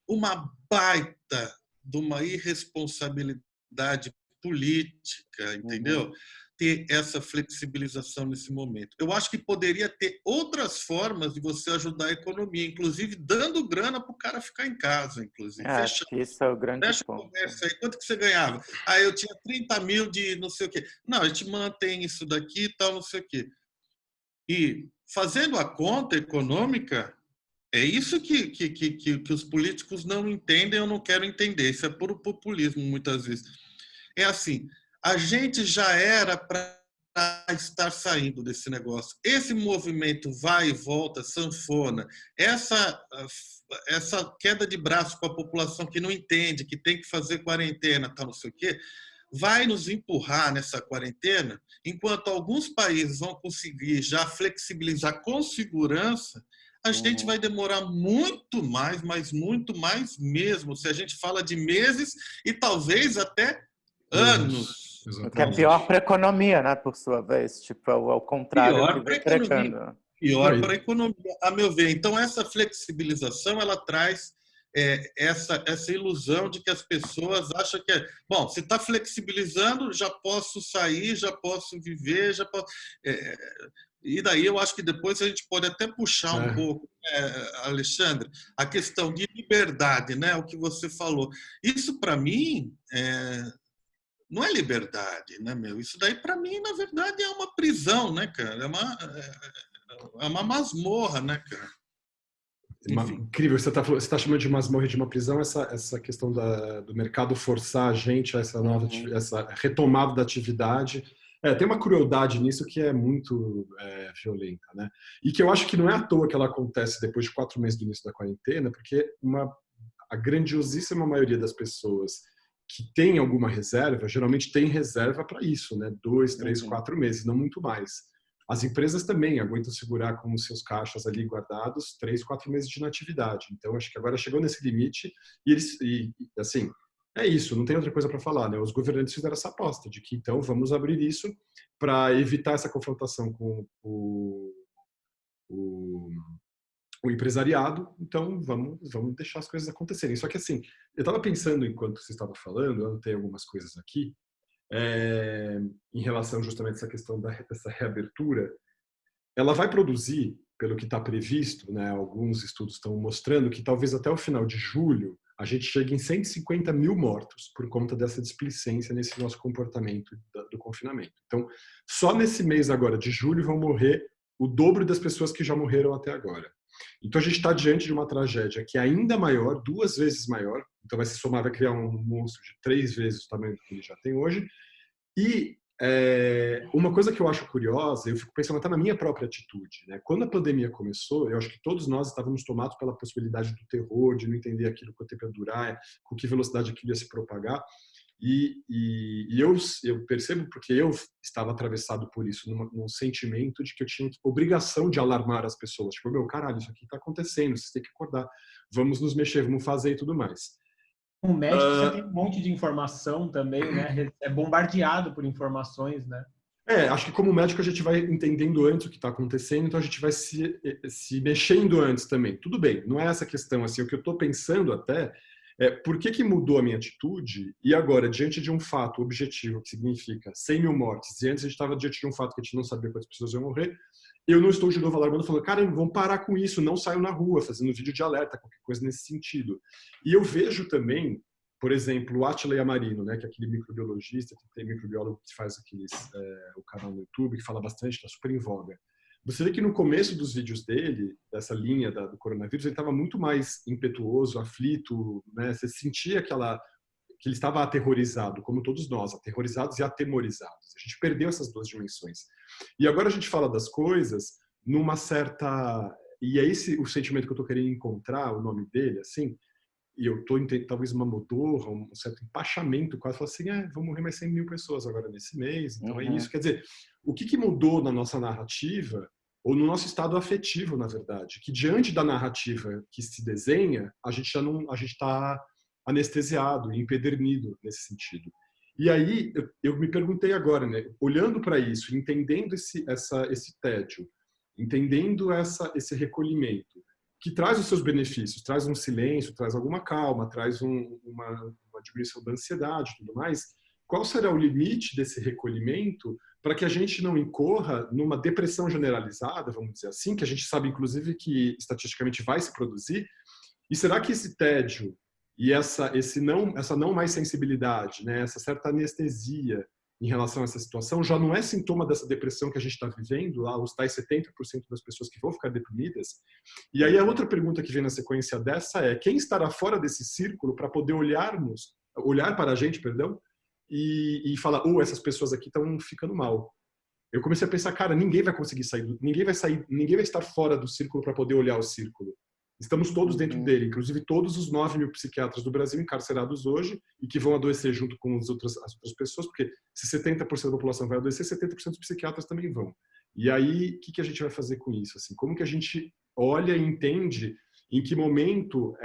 uma baita de uma irresponsabilidade política, entendeu? Ter essa flexibilização nesse momento. Eu acho que poderia ter outras formas de você ajudar a economia, inclusive dando grana para o cara ficar em casa, inclusive. Acho que isso é o grande ponto. Conversa aí. Quanto que você ganhava? Ah, eu tinha 30 mil de não sei o quê. Não, a gente mantém isso daqui e tal, não sei o quê. E fazendo a conta econômica, é isso que os políticos não entendem ou não querem entender. Isso é puro populismo, muitas vezes. É assim, a gente já era para estar saindo desse negócio. Esse movimento vai e volta, sanfona, essa queda de braço com a população que não entende, que tem que fazer quarentena, tal, não sei o quê, vai nos empurrar nessa quarentena, enquanto alguns países vão conseguir já flexibilizar com segurança, a gente vai demorar muito mais, mas muito mais mesmo, se a gente fala de meses e talvez até anos. O que é pior para a economia, né? Por sua vez, tipo, ao contrário. Pior para a economia. Pior para a economia, a meu ver. Então, essa flexibilização, ela traz essa ilusão de que as pessoas acham que bom, se está flexibilizando, já posso sair, já posso viver, já posso... E daí eu acho que depois a gente pode até puxar um pouco, Alexandre, a questão de liberdade, né? O que você falou. Isso, para mim, não é liberdade, né, meu? Isso daí, para mim, na verdade, é uma prisão, né, cara? É uma masmorra, né, cara? Incrível, você tá chamando de masmorra de uma prisão essa questão do mercado forçar a gente a essa retomada da atividade. Tem uma crueldade nisso que é muito violenta, né? E que eu acho que não é à toa que ela acontece depois de 4 meses do início da quarentena, porque a grandiosíssima maioria das pessoas que tem alguma reserva, geralmente tem reserva para isso, né? 2, 3, 4 meses, não muito mais. As empresas também aguentam segurar com os seus caixas ali guardados 3, 4 meses de inatividade. Então, acho que agora chegou nesse limite e assim, é isso, não tem outra coisa para falar, né? Os governantes fizeram essa aposta de que, então, vamos abrir isso para evitar essa confrontação com o empresariado, então vamos deixar as coisas acontecerem. Só que, assim, eu estava pensando, enquanto você estava falando, eu anotei algumas coisas aqui, em relação justamente a essa questão dessa reabertura, ela vai produzir, pelo que está previsto, né, alguns estudos estão mostrando que talvez até o final de julho a gente chegue em 150 mil mortos por conta dessa displicência nesse nosso comportamento do confinamento. Então, só nesse mês agora de julho vão morrer o dobro das pessoas que já morreram até agora. Então, a gente está diante de uma tragédia que é ainda maior, 2 vezes maior. Então, vai se somar, vai criar um monstro de 3 vezes o tamanho que ele já tem hoje. E uma coisa que eu acho curiosa, eu fico pensando até na minha própria atitude, né? Quando a pandemia começou, eu acho que todos nós estávamos tomados pela possibilidade do terror, de não entender aquilo quanto tempo ia durar, com que velocidade aquilo ia se propagar. E eu percebo, porque eu estava atravessado por isso, num sentimento de que eu tinha obrigação de alarmar as pessoas. Tipo, meu, caralho, isso aqui está acontecendo, vocês têm que acordar, vamos nos mexer, vamos fazer e tudo mais. Um médico, você tem um monte de informação também, né? É bombardeado por informações, né? Acho que como médico a gente vai entendendo antes o que está acontecendo, então a gente vai se mexendo antes também. Tudo bem, não é essa questão. Assim, o que eu estou pensando até Por que mudou a minha atitude? E agora, diante de um fato objetivo, que significa 100 mil mortes, e antes a gente estava diante de um fato que a gente não sabia quantas pessoas iam morrer, eu não estou de novo alarmando, falando, cara, vamos parar com isso, não saiam na rua, fazendo vídeo de alerta, qualquer coisa nesse sentido. E eu vejo também, por exemplo, o Átila Yamarino, né, que é aquele microbiologista, que tem microbiólogo que faz o canal no YouTube, que fala bastante, está super em voga. Você vê que no começo dos vídeos dele, dessa linha do coronavírus, ele estava muito mais impetuoso, aflito, né? Você sentia que ele estava aterrorizado, como todos nós, aterrorizados e atemorizados. A gente perdeu essas duas dimensões. E agora a gente fala das coisas numa certa... E é esse o sentimento que eu estou querendo encontrar, o nome dele, assim, e eu estou talvez uma modorra, um certo empachamento, quase falando assim, vão morrer mais 100 mil pessoas agora nesse mês, então é isso. Quer dizer, o que mudou na nossa narrativa, ou no nosso estado afetivo, na verdade, que diante da narrativa que se desenha, a gente está anestesiado, empedernido nesse sentido. E aí, eu me perguntei agora, né, olhando para isso, entendendo esse tédio, entendendo esse recolhimento, que traz os seus benefícios, traz um silêncio, traz alguma calma, traz uma diminuição da ansiedade e tudo mais, qual será o limite desse recolhimento para que a gente não incorra numa depressão generalizada, vamos dizer assim, que a gente sabe, inclusive, que estatisticamente vai se produzir? E será que esse tédio e essa não mais sensibilidade, né, essa certa anestesia em relação a essa situação, já não é sintoma dessa depressão que a gente está vivendo, lá os tais 70% das pessoas que vão ficar deprimidas? E aí a outra pergunta que vem na sequência dessa é, quem estará fora desse círculo para poder olhar para a gente, e falar, essas pessoas aqui estão ficando mal. Eu comecei a pensar, cara, ninguém vai conseguir sair, ninguém vai estar fora do círculo para poder olhar o círculo. Estamos todos dentro dele, inclusive todos os 9 mil psiquiatras do Brasil encarcerados hoje e que vão adoecer junto com as outras pessoas, porque se 70% da população vai adoecer, 70% dos psiquiatras também vão. E aí, o que a gente vai fazer com isso? Assim, como que a gente olha e entende em que momento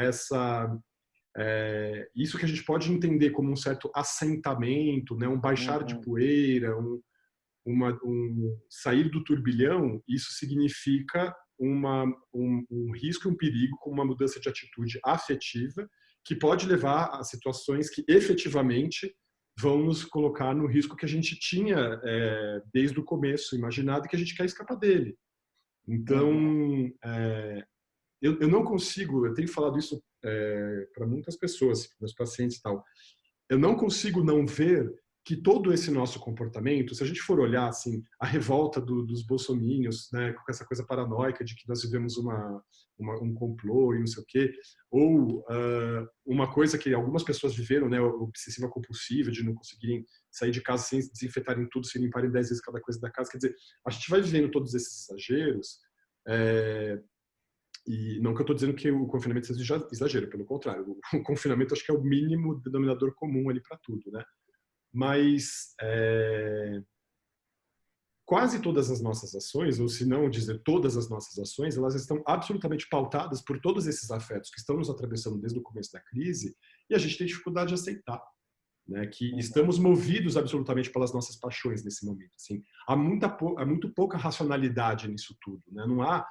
isso que a gente pode entender como um certo assentamento, né, um baixar de poeira, um sair do turbilhão, isso significa um risco e um perigo com uma mudança de atitude afetiva que pode levar a situações que efetivamente vão nos colocar no risco que a gente tinha desde o começo imaginado e que a gente quer escapar dele. Então, eu não consigo, eu tenho falado isso para muitas pessoas, meus pacientes e tal, eu não consigo não ver que todo esse nosso comportamento, se a gente for olhar assim, a revolta dos bolsominions, né, com essa coisa paranoica de que nós vivemos um complô e não sei o quê, ou uma coisa que algumas pessoas viveram, né, obsessiva compulsiva, de não conseguirem sair de casa sem desinfetarem tudo, sem limparem 10 vezes cada coisa da casa. Quer dizer, a gente vai vivendo todos esses exageros, e não que eu estou dizendo que o confinamento seja exagero, pelo contrário, o confinamento acho que é o mínimo denominador comum ali para tudo, né? Mas quase todas as nossas ações, ou se não dizer todas as nossas ações, elas estão absolutamente pautadas por todos esses afetos que estão nos atravessando desde o começo da crise, e a gente tem dificuldade de aceitar, né, que estamos movidos absolutamente pelas nossas paixões nesse momento. Assim, há muito pouca racionalidade nisso tudo, né? Não há,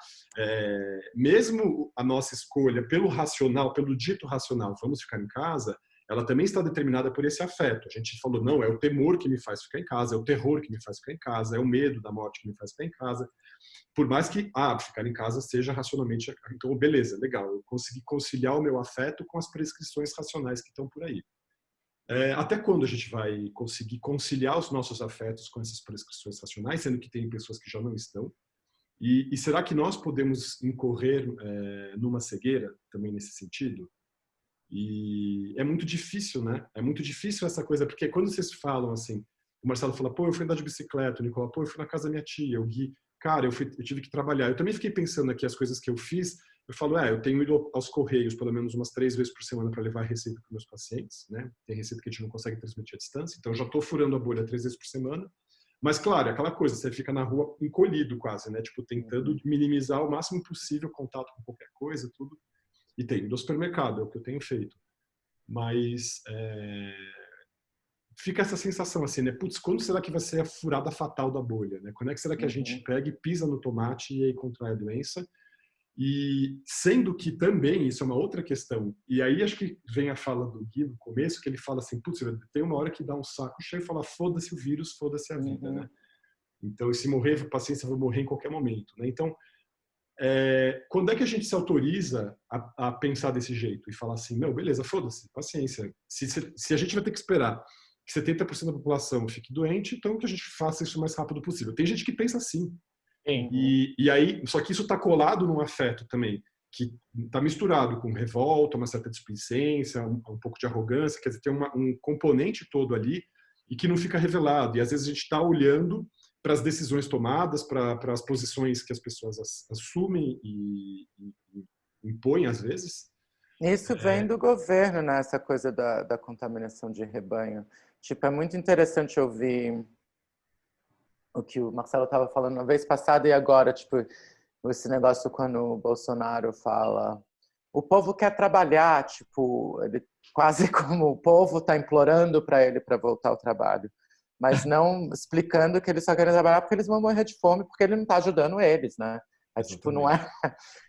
mesmo a nossa escolha pelo racional, pelo dito racional, vamos ficar em casa, ela também está determinada por esse afeto. A gente falou, não, é o temor que me faz ficar em casa, é o terror que me faz ficar em casa, é o medo da morte que me faz ficar em casa. Por mais que, ficar em casa seja racionalmente... Então, beleza, legal, eu consegui conciliar o meu afeto com as prescrições racionais que estão por aí. Até quando a gente vai conseguir conciliar os nossos afetos com essas prescrições racionais, sendo que tem pessoas que já não estão? E será que nós podemos incorrer numa cegueira também nesse sentido? E é muito difícil, né? É muito difícil essa coisa, porque quando vocês falam assim, o Marcelo fala, eu fui andar de bicicleta, o Nicolau, eu fui na casa da minha tia, o Gui, cara, eu tive que trabalhar. Eu também fiquei pensando aqui as coisas que eu fiz, eu falo, eu tenho ido aos Correios pelo menos umas 3 vezes por semana para levar receita para meus pacientes, né? Tem receita que a gente não consegue transmitir à distância, então eu já estou furando a bolha 3 vezes por semana. Mas, claro, é aquela coisa, você fica na rua encolhido quase, né? Tipo, tentando minimizar o máximo possível o contato com qualquer coisa, tudo. E tem do supermercado, é o que eu tenho feito. Mas fica essa sensação assim, né? Putz, quando será que vai ser a furada fatal da bolha, né? Quando é que será que a gente pega e pisa no tomate e aí contrai a doença? E sendo que também, isso é uma outra questão, e aí acho que vem a fala do Gui no começo, que ele fala assim, putz, tem uma hora que dá um saco cheio e fala, foda-se o vírus, foda-se a vida, né? Então, e se morrer, paciência, eu vou morrer em qualquer momento, né? Então, quando é que a gente se autoriza a pensar desse jeito e falar assim, não, beleza, foda-se, paciência. Se a gente vai ter que esperar que 70% da população fique doente, então que a gente faça isso o mais rápido possível. Tem gente que pensa assim. E aí, só que isso está colado num afeto também, que está misturado com revolta, uma certa displicência, um pouco de arrogância, quer dizer, tem um componente todo ali e que não fica revelado. E às vezes a gente está olhando para as decisões tomadas, para as posições que as pessoas assumem e impõem às vezes. Isso vem do governo, né? Essa coisa da contaminação de rebanho. Tipo, é muito interessante ouvir o que o Marcelo estava falando na vez passada e agora, tipo, esse negócio quando o Bolsonaro fala o povo quer trabalhar, tipo, ele, quase como o povo está implorando para ele para voltar ao trabalho, mas não explicando que eles só querem trabalhar porque eles vão morrer de fome, porque ele não está ajudando eles, né? Tipo, não é.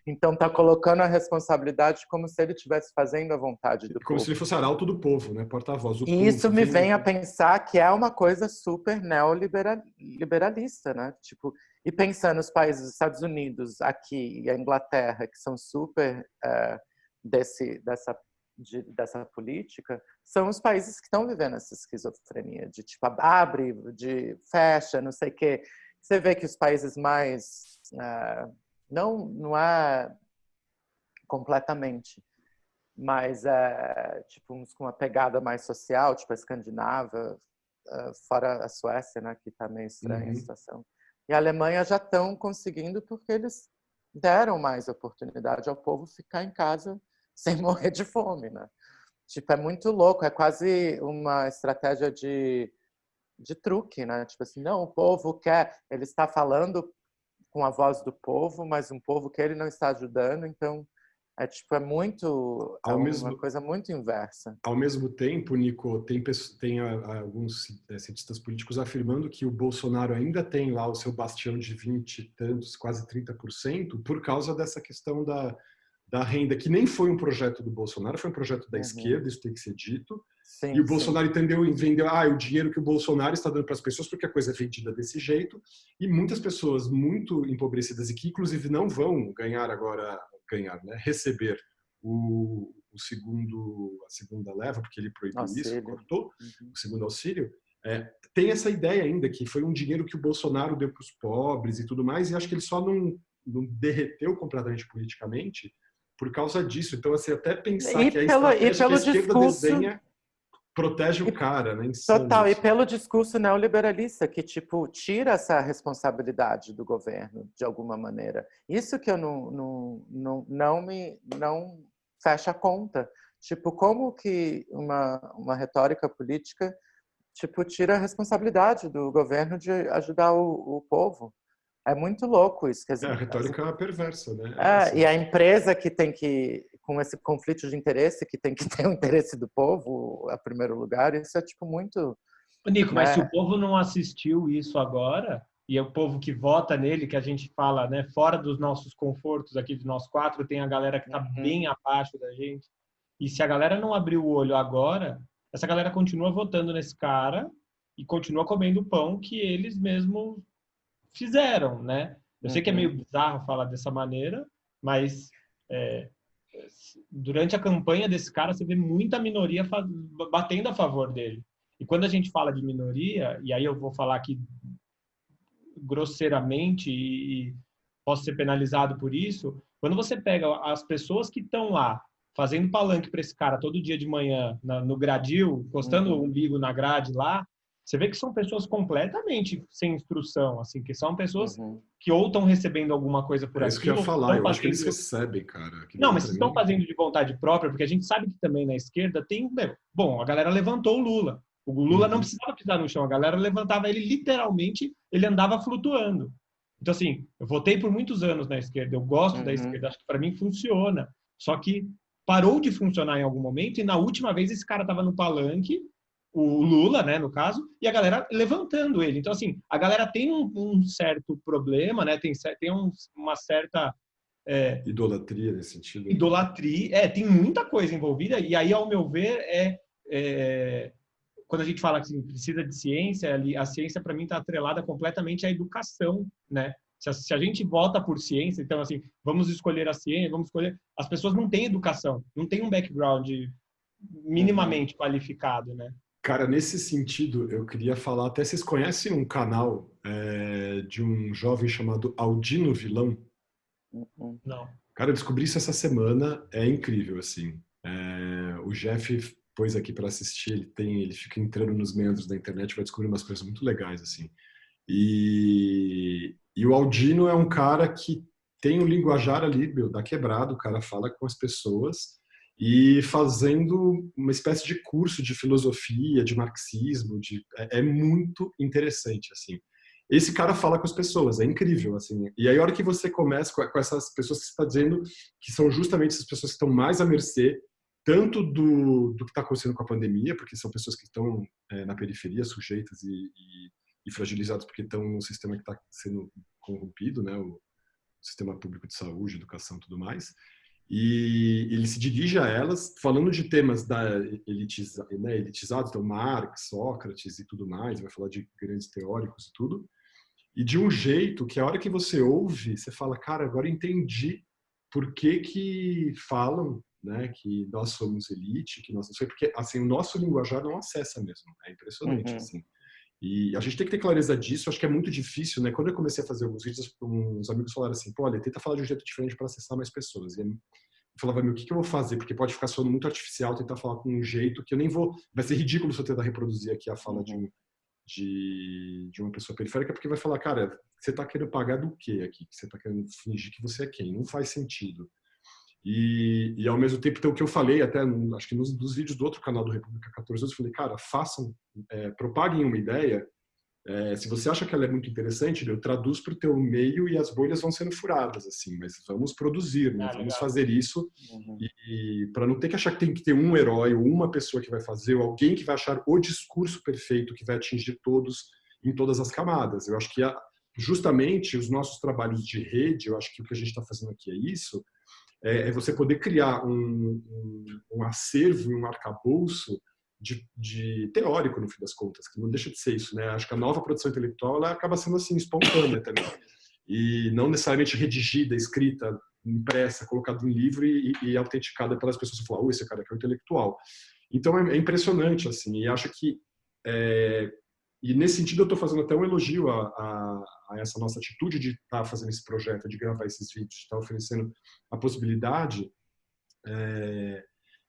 Então tá colocando a responsabilidade como se ele estivesse fazendo a vontade do povo. Como se ele fosse arauto do povo, né? Porta-voz do povo. E isso me vem a pensar que é uma coisa super neoliberalista, né? Tipo, e pensando nos países dos Estados Unidos, aqui e a Inglaterra, que são super dessa política, são os países que estão vivendo essa esquizofrenia de tipo abre, de fecha, não sei o quê. Você vê que os países mais não é completamente, mas tipo uns com uma pegada mais social, tipo a Escandinávia, fora a Suécia, né, que está meio estranha a situação. E a Alemanha já estão conseguindo porque eles deram mais oportunidade ao povo ficar em casa sem morrer de fome, né? Tipo, é muito louco, é quase uma estratégia de truque, né? Tipo assim, não, o povo quer, ele está falando com a voz do povo, mas um povo que ele não está ajudando, então é muito, uma coisa muito inversa. Ao mesmo tempo, Nico, tem alguns cientistas políticos afirmando que o Bolsonaro ainda tem lá o seu bastião de 20 e tantos, quase 30%, por causa dessa questão da renda, que nem foi um projeto do Bolsonaro, foi um projeto da esquerda, isso tem que ser dito. Sim, e o Bolsonaro entendeu e vendeu o dinheiro que o Bolsonaro está dando para as pessoas, porque a coisa é vendida desse jeito, e muitas pessoas muito empobrecidas e que inclusive não vão né, receber a segunda leva, porque ele proibiu isso, cortou o segundo auxílio, tem essa ideia ainda que foi um dinheiro que o Bolsonaro deu para os pobres e tudo mais, e acho que ele só não derreteu completamente politicamente por causa disso. Então, assim, até pensar que a estratégia que a esquerda desenha protege o cara, né? Total, e pelo discurso neoliberalista, que, tipo, tira essa responsabilidade do governo, de alguma maneira. Isso que eu não fecha a conta. Tipo, como que uma retórica política, tipo, tira a responsabilidade do governo de ajudar o povo? É muito louco isso. Quer dizer, a retórica perversa, né? E a empresa que tem que, com esse conflito de interesse, que tem que ter o interesse do povo a primeiro lugar, isso é tipo muito... Nico, mas se o povo não assistiu isso agora, e é o povo que vota nele, que a gente fala, né, fora dos nossos confortos aqui de nós quatro, tem a galera que está bem abaixo da gente, e se a galera não abrir o olho agora, essa galera continua votando nesse cara e continua comendo o pão que eles mesmos fizeram, né? Eu sei que é meio bizarro falar dessa maneira, mas durante a campanha desse cara você vê muita minoria batendo a favor dele. E quando a gente fala de minoria, e aí eu vou falar aqui grosseiramente e posso ser penalizado por isso, quando você pega as pessoas que estão lá fazendo palanque para esse cara todo dia de manhã no gradil, encostando o umbigo na grade lá, você vê que são pessoas completamente sem instrução, assim, que são pessoas que ou estão recebendo alguma coisa por aquilo. É isso que eu ia falar, eu acho que eles recebem, cara. Não, mas estão fazendo de vontade própria, porque a gente sabe que também na esquerda tem... Bom, a galera levantou o Lula. O Lula não precisava pisar no chão, a galera levantava ele literalmente, ele andava flutuando. Então, assim, eu votei por muitos anos na esquerda, eu gosto da esquerda, acho que para mim funciona. Só que parou de funcionar em algum momento e na última vez esse cara estava no palanque, o Lula, né, no caso, e a galera levantando ele. Então, assim, a galera tem um certo problema, né, tem uma certa Idolatria nesse sentido. Idolatria, tem muita coisa envolvida, e aí, ao meu ver, quando a gente fala que precisa de ciência, a ciência, para mim, está atrelada completamente à educação, né? Se a gente vota por ciência, então, assim, vamos escolher a ciência, vamos escolher... As pessoas não têm educação, não têm um background minimamente qualificado, né? Cara, nesse sentido, eu queria falar, até vocês conhecem um canal de um jovem chamado Aldino Vilão? Não. Cara, eu descobri isso essa semana, é incrível, assim. O Jeff pôs aqui para assistir, ele fica entrando nos meandros da internet, vai descobrir umas coisas muito legais, assim. E o Aldino é um cara que tem um linguajar ali, meu, da quebrada, o cara fala com as pessoas e fazendo uma espécie de curso de filosofia, de marxismo, é muito interessante, assim. Esse cara fala com as pessoas, é incrível, assim. E aí, a hora que você começa com essas pessoas que você está dizendo que são justamente essas pessoas que estão mais à mercê, tanto do que está acontecendo com a pandemia, porque são pessoas que estão na periferia, sujeitas e fragilizadas, porque estão num sistema que está sendo corrompido, né? O sistema público de saúde, educação e tudo mais. E ele se dirige a elas falando de temas elitizados, então Marx, Sócrates e tudo mais, vai falar de grandes teóricos e tudo, e de um jeito que a hora que você ouve, você fala, cara, agora entendi por que falam, né, que nós somos elite, que nós não sei, porque assim, o nosso linguajar não acessa mesmo, é impressionante, assim. E a gente tem que ter clareza disso, acho que é muito difícil, né? Quando eu comecei a fazer alguns vídeos, uns amigos falaram assim, pô, olha, tenta falar de um jeito diferente para acessar mais pessoas. E eu falava, meu, o que eu vou fazer? Porque pode ficar soando muito artificial, tentar falar com um jeito que eu nem vou... Vai ser ridículo se eu tentar reproduzir aqui a fala de uma pessoa periférica, porque vai falar, cara, você tá querendo pagar do quê aqui? Você tá querendo fingir que você é quem? Não faz sentido. E ao mesmo tempo, então, o que eu falei, até acho que nos vídeos do outro canal do República 14, eu falei, cara, propaguem uma ideia. Se você acha que ela é muito interessante, eu traduz para o teu meio e as bolhas vão sendo furadas, assim. Mas vamos produzir, né? Vamos fazer isso e para não ter que achar que tem que ter um herói ou uma pessoa que vai fazer ou alguém que vai achar o discurso perfeito que vai atingir todos em todas as camadas. Eu acho que justamente os nossos trabalhos de rede, eu acho que o que a gente está fazendo aqui é isso. É você poder criar um acervo e um arcabouço de teórico, no fim das contas, que não deixa de ser isso, né? Acho que a nova produção intelectual ela acaba sendo assim, espontânea também. E não necessariamente redigida, escrita, impressa, colocada em livro e autenticada pelas pessoas que falam, esse cara aqui é um intelectual. Então é impressionante, assim, e acho que... E nesse sentido eu estou fazendo até um elogio a essa nossa atitude de estar fazendo esse projeto, de gravar esses vídeos, de estar oferecendo a possibilidade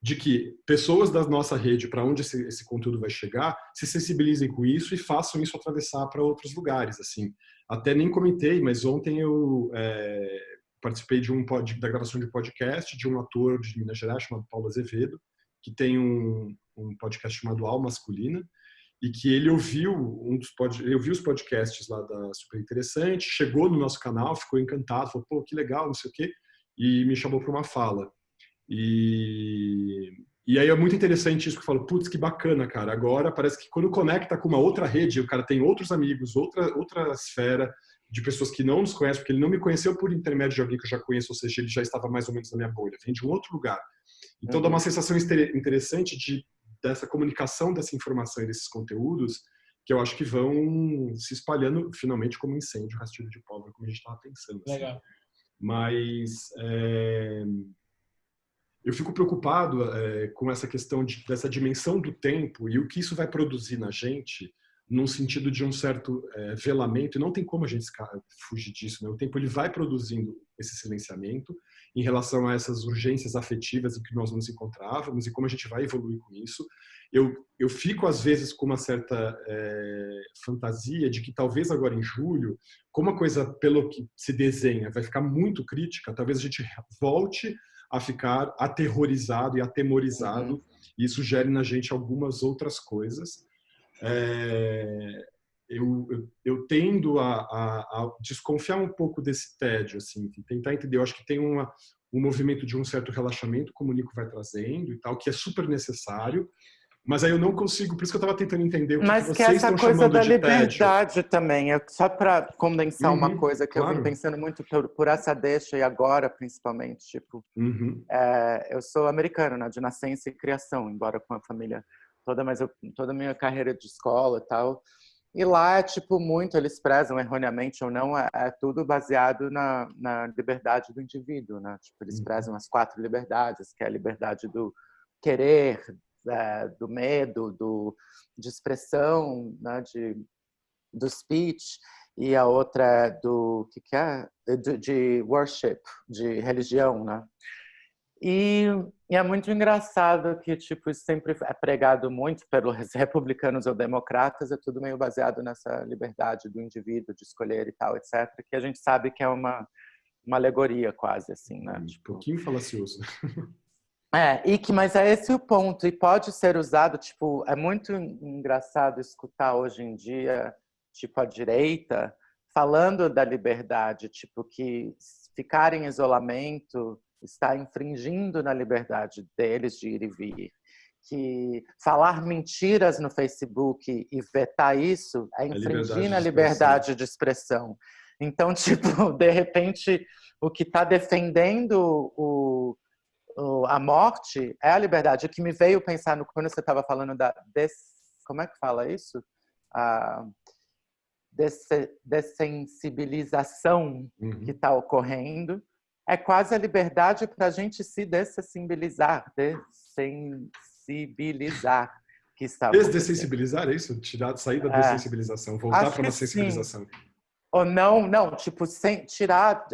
de que pessoas da nossa rede, para onde esse conteúdo vai chegar, se sensibilizem com isso e façam isso atravessar para outros lugares. Assim, até nem comentei, mas ontem eu participei da gravação de um podcast de um ator de Minas Gerais chamado Paulo Azevedo, que tem um podcast chamado Alma Masculina, e que ele ouviu os podcasts lá da Super Interessante, chegou no nosso canal, ficou encantado, falou, pô, que legal, não sei o quê, e me chamou para uma fala. E aí é muito interessante isso que eu falo, putz, que bacana, cara, agora parece que quando conecta com uma outra rede, o cara tem outros amigos, outra esfera de pessoas que não nos conhecem, porque ele não me conheceu por intermédio de alguém que eu já conheço, ou seja, ele já estava mais ou menos na minha bolha, vem de um outro lugar. Então dá uma sensação interessante dessa comunicação, dessa informação e desses conteúdos, que eu acho que vão se espalhando finalmente como incêndio, rastilho de pólvora, como a gente estava pensando. Assim. Legal. Mas eu fico preocupado com essa questão dessa dimensão do tempo e o que isso vai produzir na gente, num sentido de um certo velamento, e não tem como a gente fugir disso, né? O tempo ele vai produzindo esse silenciamento em relação a essas urgências afetivas em que nós nos encontrávamos e como a gente vai evoluir com isso. Eu fico, às vezes, com uma certa fantasia de que talvez agora em julho, como a coisa, pelo que se desenha, vai ficar muito crítica, talvez a gente volte a ficar aterrorizado e atemorizado, e isso gere na gente algumas outras coisas. Eu tendo a desconfiar um pouco desse tédio, assim, tentar entender. Eu acho que tem um movimento de um certo relaxamento, como o Nico vai trazendo e tal, que é super necessário, Mas aí eu não consigo, por isso que eu estava tentando entender o que Mas que vocês essa estão coisa chamando da de tédio. liberdade também, só para condensar uma coisa que eu claro. vim pensando muito por essa deixa e agora, principalmente, tipo, eu sou americano, né, de nascença e criação, embora com a família toda, mas toda a minha carreira de escola e tal, e lá é tipo muito, eles prezam erroneamente ou não, é tudo baseado na liberdade do indivíduo, né, tipo, eles prezam as 4 liberdades, que é a liberdade do querer, do medo, de expressão, né, do speech, e a outra é do que é? De worship, de religião, né? E é muito engraçado que tipo isso sempre é pregado muito pelos republicanos ou democratas, é tudo meio baseado nessa liberdade do indivíduo de escolher e tal, etc. Que a gente sabe que é uma alegoria quase assim, né? Um pouquinho falacioso. Mas é esse o ponto, e pode ser usado, tipo, é muito engraçado escutar hoje em dia, tipo, a direita falando da liberdade, tipo, que ficar em isolamento está infringindo na liberdade deles de ir e vir, que falar mentiras no Facebook e vetar isso é infringir na liberdade de expressão. Então, tipo, de repente, o que está defendendo a morte é a liberdade. O que me veio pensar quando você estava falando como é que fala isso? A dessensibilização que está ocorrendo é quase a liberdade para a gente se dessensibilizar, que está Dessensibilizar, é isso? Sair da dessensibilização, voltar para uma sensibilização. Sim. Ou não, tipo, tirar,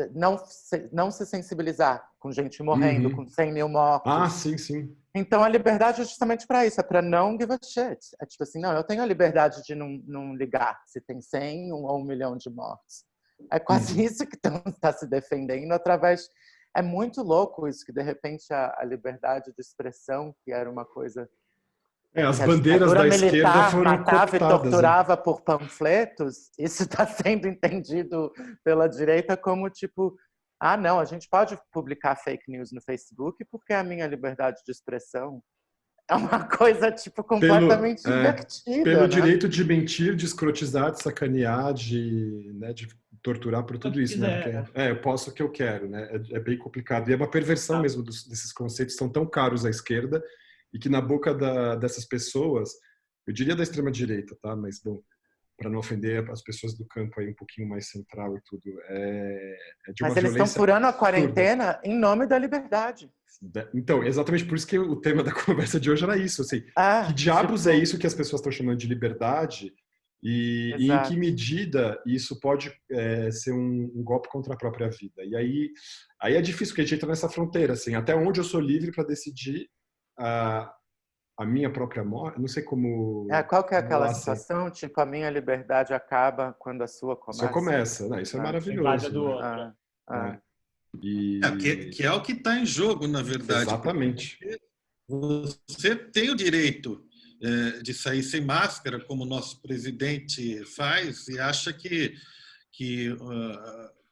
não se sensibilizar com gente morrendo, com 100 mil mortos. Sim. Então, a liberdade é justamente para isso, é para não give a shit. É tipo assim, não, eu tenho a liberdade de não ligar se tem 100 ou 1 milhão de mortos. É quase isso que está se defendendo através... É muito louco isso, que de repente a liberdade de expressão, que era uma coisa... As bandeiras da esquerda foram matava cooptadas, e torturava por panfletos, isso está sendo entendido pela direita como tipo, não, a gente pode publicar fake news no Facebook porque é a minha liberdade de expressão. É uma coisa tipo completamente invertida. Pelo né? direito de mentir, de escrotizar, de sacanear, de torturar por tudo isso, né? Porque, eu posso o que eu quero, né? É bem complicado. E é uma perversão mesmo desses conceitos que são tão caros à esquerda e que na boca dessas pessoas, eu diria da extrema-direita, tá? Mas, bom, para não ofender as pessoas do campo aí um pouquinho mais central e tudo, é de uma Mas eles violência estão furando a quarentena absurda. Em nome da liberdade. Então, exatamente por isso que o tema da conversa de hoje era isso, assim, que diabos é isso que as pessoas estão chamando de liberdade e em que medida isso pode ser um golpe contra a própria vida. E aí é difícil, porque a gente entra nessa fronteira, assim, até onde eu sou livre para decidir a minha própria morte, não sei como... Qual que é aquela situação? Tipo, a minha liberdade acaba quando a sua começa. Só começa, não, isso é maravilhoso. Do outro. Que é o que está em jogo, na verdade. Exatamente. Você tem o direito de sair sem máscara, como o nosso presidente faz, e acha que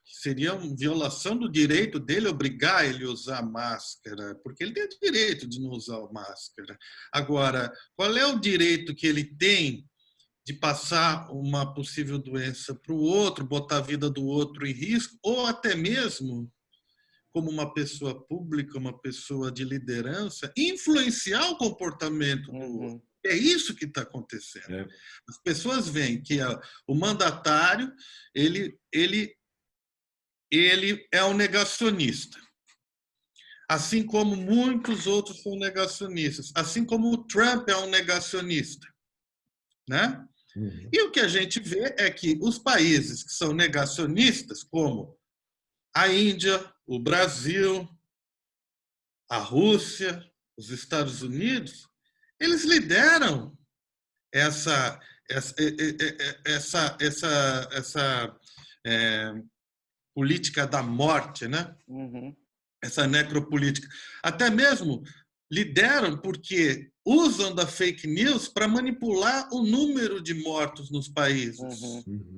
seria uma violação do direito dele obrigar ele a usar máscara, porque ele tem o direito de não usar máscara. Agora, qual é o direito que ele tem de passar uma possível doença para o outro, botar a vida do outro em risco, ou até mesmo, como uma pessoa pública, uma pessoa de liderança, influenciar o comportamento do outro? É isso que está acontecendo. As pessoas veem que o mandatário ele é um negacionista, assim como muitos outros são negacionistas, assim como o Trump é um negacionista, né? E o que a gente vê é que os países que são negacionistas, como a Índia, o Brasil, a Rússia, os Estados Unidos, eles lideram essa política da morte, né? Essa necropolítica. Até mesmo lideram porque usam da fake news para manipular o número de mortos nos países.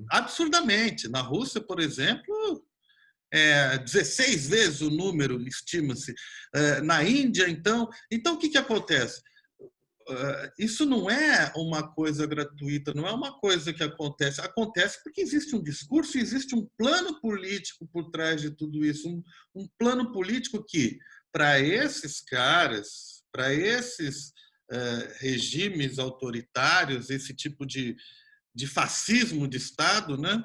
Absurdamente. Na Rússia, por exemplo, 16 vezes o número, estima-se. Na Índia, então o que acontece? isso não é uma coisa gratuita, não é uma coisa que acontece. Acontece porque existe um discurso, existe um plano político por trás de tudo isso. Um plano político que, para esses caras, para esses regimes autoritários, esse tipo de fascismo de Estado, né?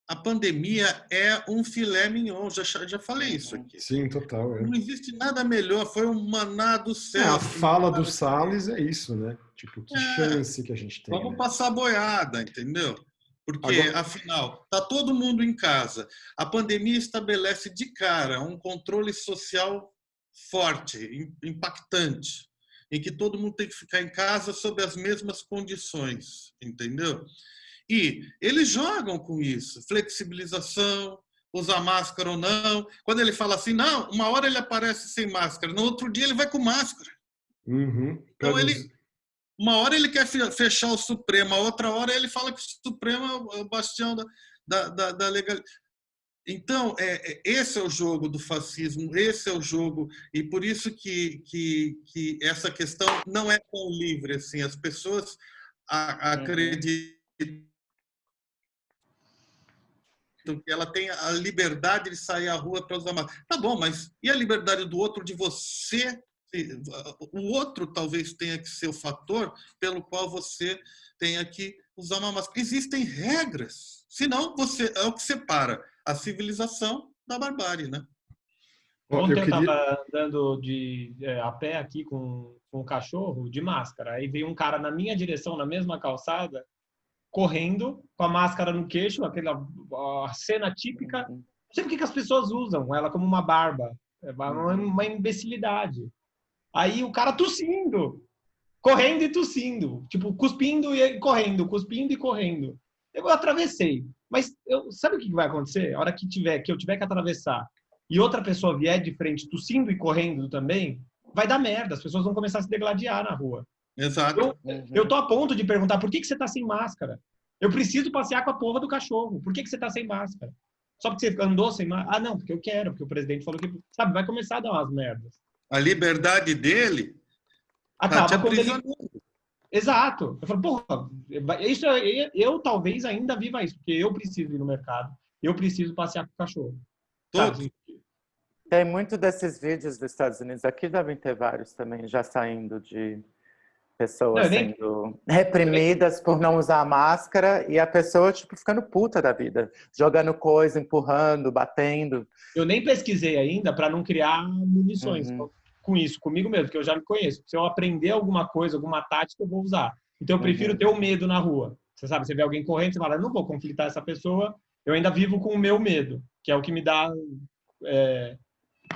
A pandemia é um filé mignon, já falei isso aqui. Sim, total. Não existe nada melhor, foi um maná do céu. A fala do Salles é isso, né? Tipo, que chance que a gente tem. Vamos né? passar boiada, entendeu? Porque, Agora... afinal, está todo mundo em casa. A pandemia estabelece de cara um controle social forte, impactante, em que todo mundo tem que ficar em casa sob as mesmas condições, entendeu? E eles jogam com isso, flexibilização, usar máscara ou não. Quando ele fala assim, não, uma hora ele aparece sem máscara, no outro dia ele vai com máscara. Uhum. Então, uma hora ele quer fechar o Supremo, a outra hora ele fala que o Supremo é o bastião da legalidade. Então, esse é o jogo do fascismo, esse é o jogo, e por isso que essa questão não é tão livre assim. As pessoas acreditam que ela tem a liberdade de sair à rua para usar máscara. Tá bom, mas e a liberdade do outro de você? O outro talvez tenha que ser o fator pelo qual você tenha que usar uma máscara. Existem regras, senão é o que separa a civilização da barbárie, né? Ontem eu estava andando a pé aqui com um cachorro de máscara. Aí veio um cara na minha direção, na mesma calçada, correndo com a máscara no queixo, aquela cena típica. Não sei por que as pessoas usam ela como uma barba. É uma imbecilidade. Aí o cara tossindo, correndo e tossindo, tipo, cuspindo e correndo, cuspindo e correndo. Eu atravessei. Mas sabe o que vai acontecer? A hora que eu tiver que atravessar e outra pessoa vier de frente tossindo e correndo também, vai dar merda. As pessoas vão começar a se degladiar na rua. Exato. Eu tô a ponto de perguntar por que você tá sem máscara? Eu preciso passear com a porra do cachorro. Por que você tá sem máscara? Só porque você andou sem máscara? Ah, não, porque eu quero, porque o presidente falou que... Sabe, vai começar a dar umas merdas. A liberdade dele acaba quando ele... Exato. Eu falo, porra, isso, eu talvez ainda viva isso, porque eu preciso ir no mercado, eu preciso passear com o cachorro. Tem muito desses vídeos dos Estados Unidos, aqui devem ter vários também, já saindo de pessoas sendo reprimidas por não usar máscara e a pessoa, tipo, ficando puta da vida, jogando coisa, empurrando, batendo. Eu nem pesquisei ainda para não criar munições com isso, comigo mesmo, porque eu já me conheço. Se eu aprender alguma coisa, alguma tática, eu vou usar. Então eu prefiro ter o medo na rua. Você sabe, você vê alguém correndo, você fala, eu não vou conflitar essa pessoa, eu ainda vivo com o meu medo, que é o que me dá... que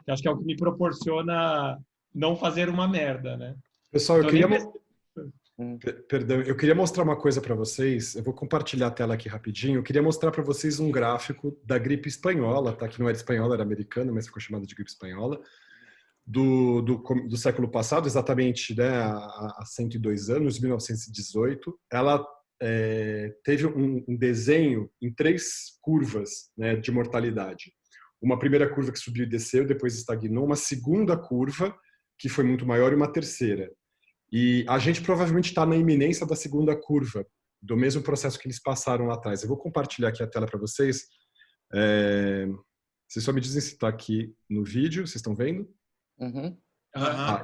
acho que é o que me proporciona não fazer uma merda, né? Pessoal, eu queria mostrar uma coisa para vocês. Eu vou compartilhar a tela aqui rapidinho. Eu queria mostrar para vocês um gráfico da gripe espanhola, tá? Que não era espanhola, era americana, mas ficou chamada de gripe espanhola, do século passado, exatamente, né, há 102 anos, 1918. Ela teve um desenho em 3 curvas, né, de mortalidade. Uma primeira curva que subiu e desceu, depois estagnou. Uma segunda curva, que foi muito maior, e uma terceira. E a gente provavelmente está na iminência da segunda curva, do mesmo processo que eles passaram lá atrás. Eu vou compartilhar aqui a tela para vocês. Vocês só me dizem se está aqui no vídeo, vocês estão vendo?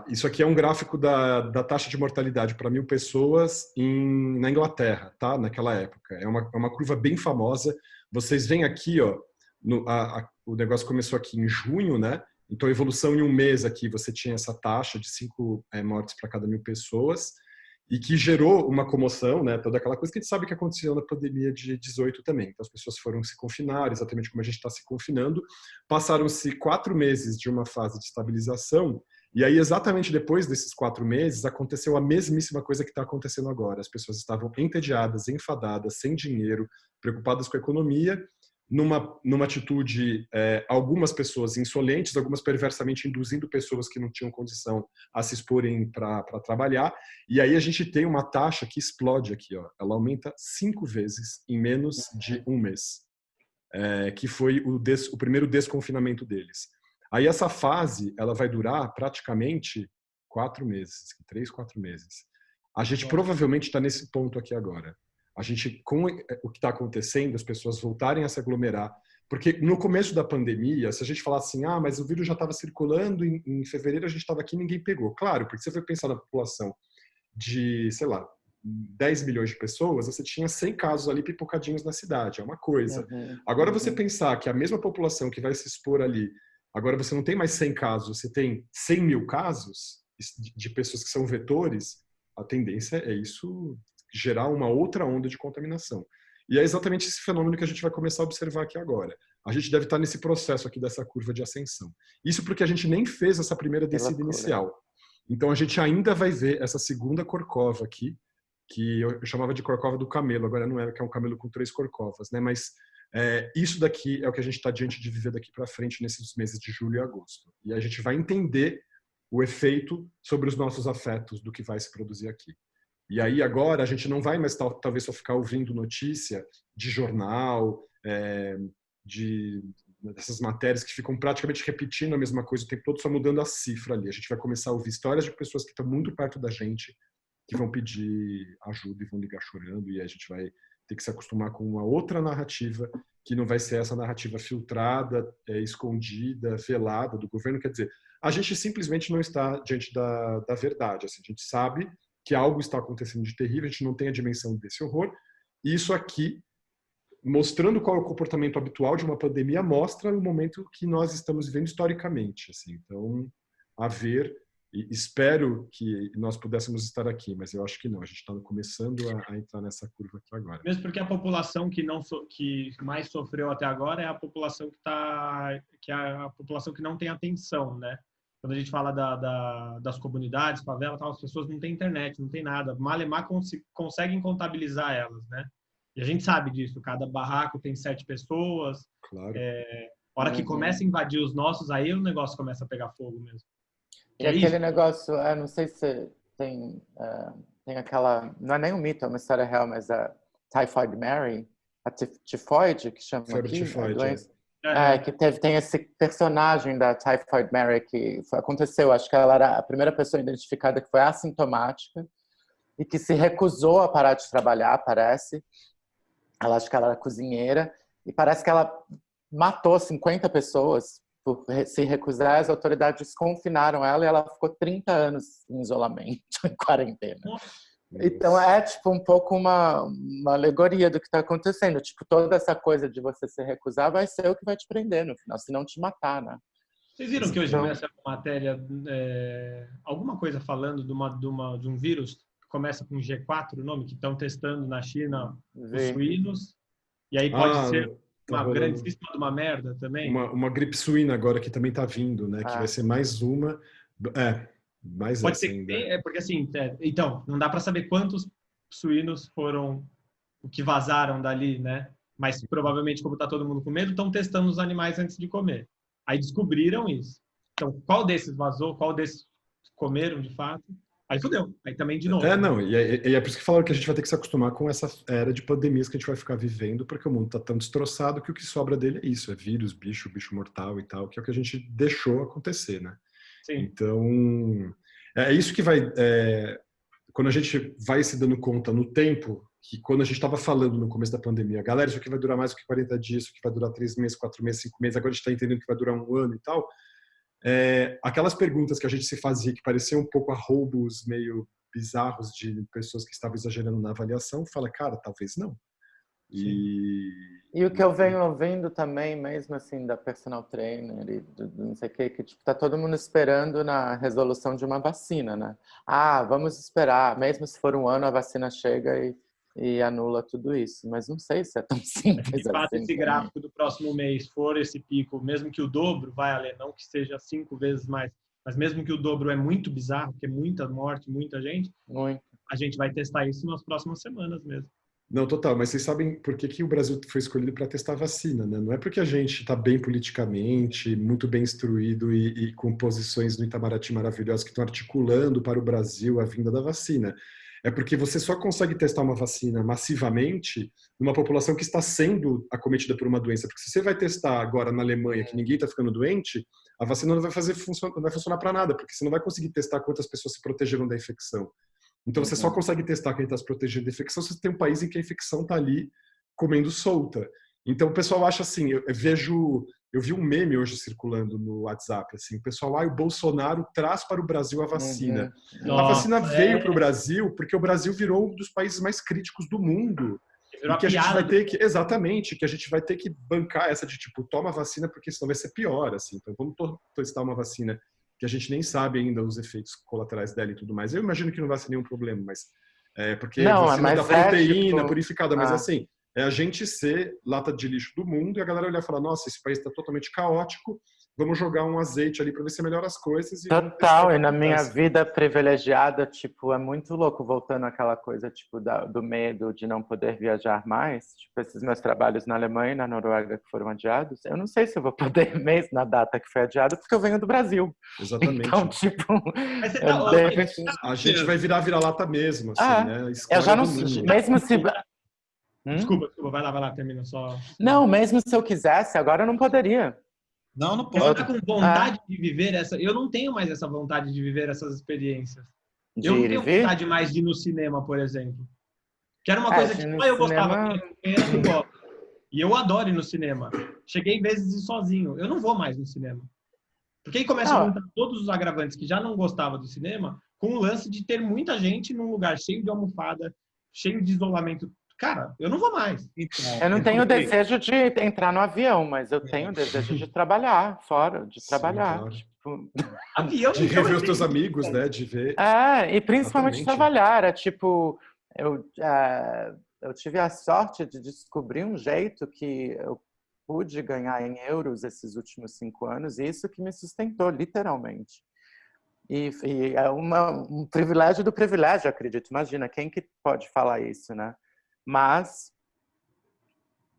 Isso aqui é um gráfico da taxa de mortalidade para 1.000 pessoas na Inglaterra, tá? Naquela época. É uma curva bem famosa. Vocês veem aqui, ó, o negócio começou aqui em junho, né? Então, a evolução em um mês aqui, você tinha essa taxa de 5 mortes para cada 1.000 pessoas e que gerou uma comoção, né? Toda aquela coisa que a gente sabe que aconteceu na pandemia de 18 também. Então, as pessoas foram se confinar, exatamente como a gente está se confinando. Passaram-se 4 meses de uma fase de estabilização e aí, exatamente depois desses 4 meses, aconteceu a mesmíssima coisa que está acontecendo agora. As pessoas estavam entediadas, enfadadas, sem dinheiro, preocupadas com a economia, numa atitude, algumas pessoas insolentes, algumas perversamente induzindo pessoas que não tinham condição a se exporem para trabalhar. E aí a gente tem uma taxa que explode aqui, ó. Ela aumenta 5 vezes em menos de um mês, que foi o primeiro desconfinamento deles. Aí essa fase ela vai durar praticamente 4 meses, 3, 4 meses. A gente provavelmente está nesse ponto aqui agora. A gente, com o que está acontecendo, as pessoas voltarem a se aglomerar. Porque no começo da pandemia, se a gente falasse assim, mas o vírus já estava circulando, em fevereiro a gente estava aqui e ninguém pegou. Claro, porque se você for pensar na população de, sei lá, 10 milhões de pessoas, você tinha 100 casos ali pipocadinhos na cidade, é uma coisa. Agora você pensar que a mesma população que vai se expor ali, agora você não tem mais 100 casos, você tem 100 mil casos de pessoas que são vetores, a tendência é isso gerar uma outra onda de contaminação. E é exatamente esse fenômeno que a gente vai começar a observar aqui agora. A gente deve estar nesse processo aqui dessa curva de ascensão. Isso porque a gente nem fez essa primeira descida inicial. Então a gente ainda vai ver essa segunda corcova aqui, que eu chamava de corcova do camelo, agora não é, que é um camelo com 3 corcovas, né? Mas isso daqui é o que a gente está diante de viver daqui para frente nesses meses de julho e agosto. E a gente vai entender o efeito sobre os nossos afetos do que vai se produzir aqui. E aí agora a gente não vai mais talvez só ficar ouvindo notícia de jornal, dessas matérias que ficam praticamente repetindo a mesma coisa o tempo todo, só mudando a cifra ali. A gente vai começar a ouvir histórias de pessoas que estão muito perto da gente, que vão pedir ajuda e vão ligar chorando, e a gente vai ter que se acostumar com uma outra narrativa, que não vai ser essa narrativa filtrada, escondida, velada do governo. Quer dizer, a gente simplesmente não está diante da verdade. Assim, a gente sabe que algo está acontecendo de terrível, a gente não tem a dimensão desse horror, e isso aqui, mostrando qual é o comportamento habitual de uma pandemia, mostra o momento que nós estamos vivendo historicamente. Assim. Então, a ver, e espero que nós pudéssemos estar aqui, mas eu acho que não, a gente está começando a entrar nessa curva aqui agora. Mesmo porque a população que mais sofreu até agora é a população que é a população que não tem atenção, né? Quando a gente fala das comunidades, favela, as pessoas não têm internet, não tem nada. Malemar conseguem contabilizar elas, né? E a gente sabe disso. Cada barraco tem 7 pessoas. Claro. A hora que começa a invadir os nossos, aí o negócio começa a pegar fogo mesmo. E aquele negócio, não sei se tem aquela... Não é nem um mito, é uma história real, mas a Typhoid Mary, a tifoide, que chama aqui, tifoide, a doença. Que tem esse personagem da Typhoid Mary que aconteceu, acho que ela era a primeira pessoa identificada que foi assintomática e que se recusou a parar de trabalhar, parece. Ela acho que ela era cozinheira e parece que ela matou 50 pessoas por se recusar. As autoridades confinaram ela e ela ficou 30 anos em isolamento, em quarentena. Então é tipo um pouco uma alegoria do que está acontecendo. Tipo, toda essa coisa de você se recusar vai ser o que vai te prender no final, se não te matar, né? Vocês viram que hoje nessa matéria alguma coisa falando de um vírus que começa com G4, o nome, que estão testando na China os suínos, e aí pode ser uma grandíssima de uma merda também? Uma gripe suína agora que também está vindo, né? Que vai ser mais uma... mais pode essa ser ainda. porque assim, então, não dá para saber quantos suínos foram o que vazaram dali, né? Mas provavelmente, como está todo mundo com medo, estão testando os animais antes de comer. Aí descobriram isso. Então, qual desses vazou, qual desses comeram de fato? Aí fudeu. Aí também de novo. Não, e é por isso que falaram que a gente vai ter que se acostumar com essa era de pandemias que a gente vai ficar vivendo, porque o mundo está tão destroçado que o que sobra dele é isso, é vírus, bicho mortal e tal, que é o que a gente deixou acontecer, né? Sim. Então, é isso que vai... quando a gente vai se dando conta no tempo, que quando a gente estava falando no começo da pandemia, galera, isso aqui vai durar mais do que 40 dias, isso aqui vai durar 3 meses, 4 meses, 5 meses, agora a gente está entendendo que vai durar 1 ano e tal, aquelas perguntas que a gente se fazia, que pareciam um pouco arroubos meio bizarros de pessoas que estavam exagerando na avaliação, fala, cara, talvez não. E o que eu venho ouvindo também, mesmo assim, da personal trainer e do não sei o que tipo, tá todo mundo esperando na resolução de uma vacina, né? Vamos esperar, mesmo se for 1 ano, a vacina chega e anula tudo isso. Mas não sei se é tão simples de fato, assim. esse gráfico do próximo mês for esse pico, mesmo que o dobro, não que seja 5 vezes mais, mas mesmo que o dobro é muito bizarro, porque é muita morte, muita gente, a gente vai testar isso nas próximas semanas mesmo. Não, total, mas vocês sabem por que o Brasil foi escolhido para testar vacina, né? Não é porque a gente está bem politicamente, muito bem instruído e com posições no Itamaraty maravilhosas que estão articulando para o Brasil a vinda da vacina. É porque você só consegue testar uma vacina massivamente numa população que está sendo acometida por uma doença. Porque se você vai testar agora na Alemanha, que ninguém está ficando doente, a vacina não vai não vai funcionar para nada, porque você não vai conseguir testar quantas pessoas se protegeram da infecção. Então você só consegue testar quem está se protegendo da infecção se você tem um país em que a infecção está ali comendo solta. Então o pessoal acha assim, eu vi um meme hoje circulando no WhatsApp, assim, o pessoal, o Bolsonaro traz para o Brasil a vacina. A vacina veio para o Brasil porque o Brasil virou um dos países mais críticos do mundo. E que a gente vai ter que, exatamente, que a gente vai ter que bancar essa de tipo, toma a vacina porque senão vai ser pior, assim. Então vamos testar uma vacina que a gente nem sabe ainda os efeitos colaterais dela e tudo mais. Eu imagino que não vai ser nenhum problema, mas porque a vacina da proteína purificada, mas assim, é a gente ser lata de lixo do mundo e a galera olhar e falar, nossa, esse país está totalmente caótico, vamos jogar um azeite ali para ver se melhora as coisas. Total, e na minha vida privilegiada, tipo, é muito louco, voltando àquela coisa, tipo, do medo de não poder viajar mais, tipo, esses meus trabalhos na Alemanha e na Noruega que foram adiados, eu não sei se eu vou poder mesmo na data que foi adiado, porque eu venho do Brasil. Exatamente. Então, tipo, a gente vai virar vira-lata mesmo, assim, né? Eu já não, mesmo se... Desculpa, vai lá, termina só. Não, mesmo se eu quisesse, agora eu não poderia. Não pode. Você tá com vontade de viver essa... Eu não tenho mais essa vontade de viver essas experiências. Eu não tenho vontade mais de ir no cinema, por exemplo. Que era uma coisa que eu gostava, eu não gosto. E eu adoro ir no cinema. Cheguei vezes de ir sozinho. Eu não vou mais no cinema. Porque aí começa a juntar todos os agravantes que já não gostavam do cinema com o lance de ter muita gente num lugar cheio de almofada, cheio de isolamento. Cara, eu não vou mais. Eu não tenho desejo de entrar no avião, mas eu tenho desejo de trabalhar fora, de trabalhar. Claro. Tipo... Avião, de rever os teus amigos, né? De ver. E principalmente trabalhar. Tipo, eu tive a sorte de descobrir um jeito que eu pude ganhar em euros esses últimos 5 anos, e isso que me sustentou, literalmente. E é um privilégio do privilégio, acredito. Imagina, quem que pode falar isso, né? Mas,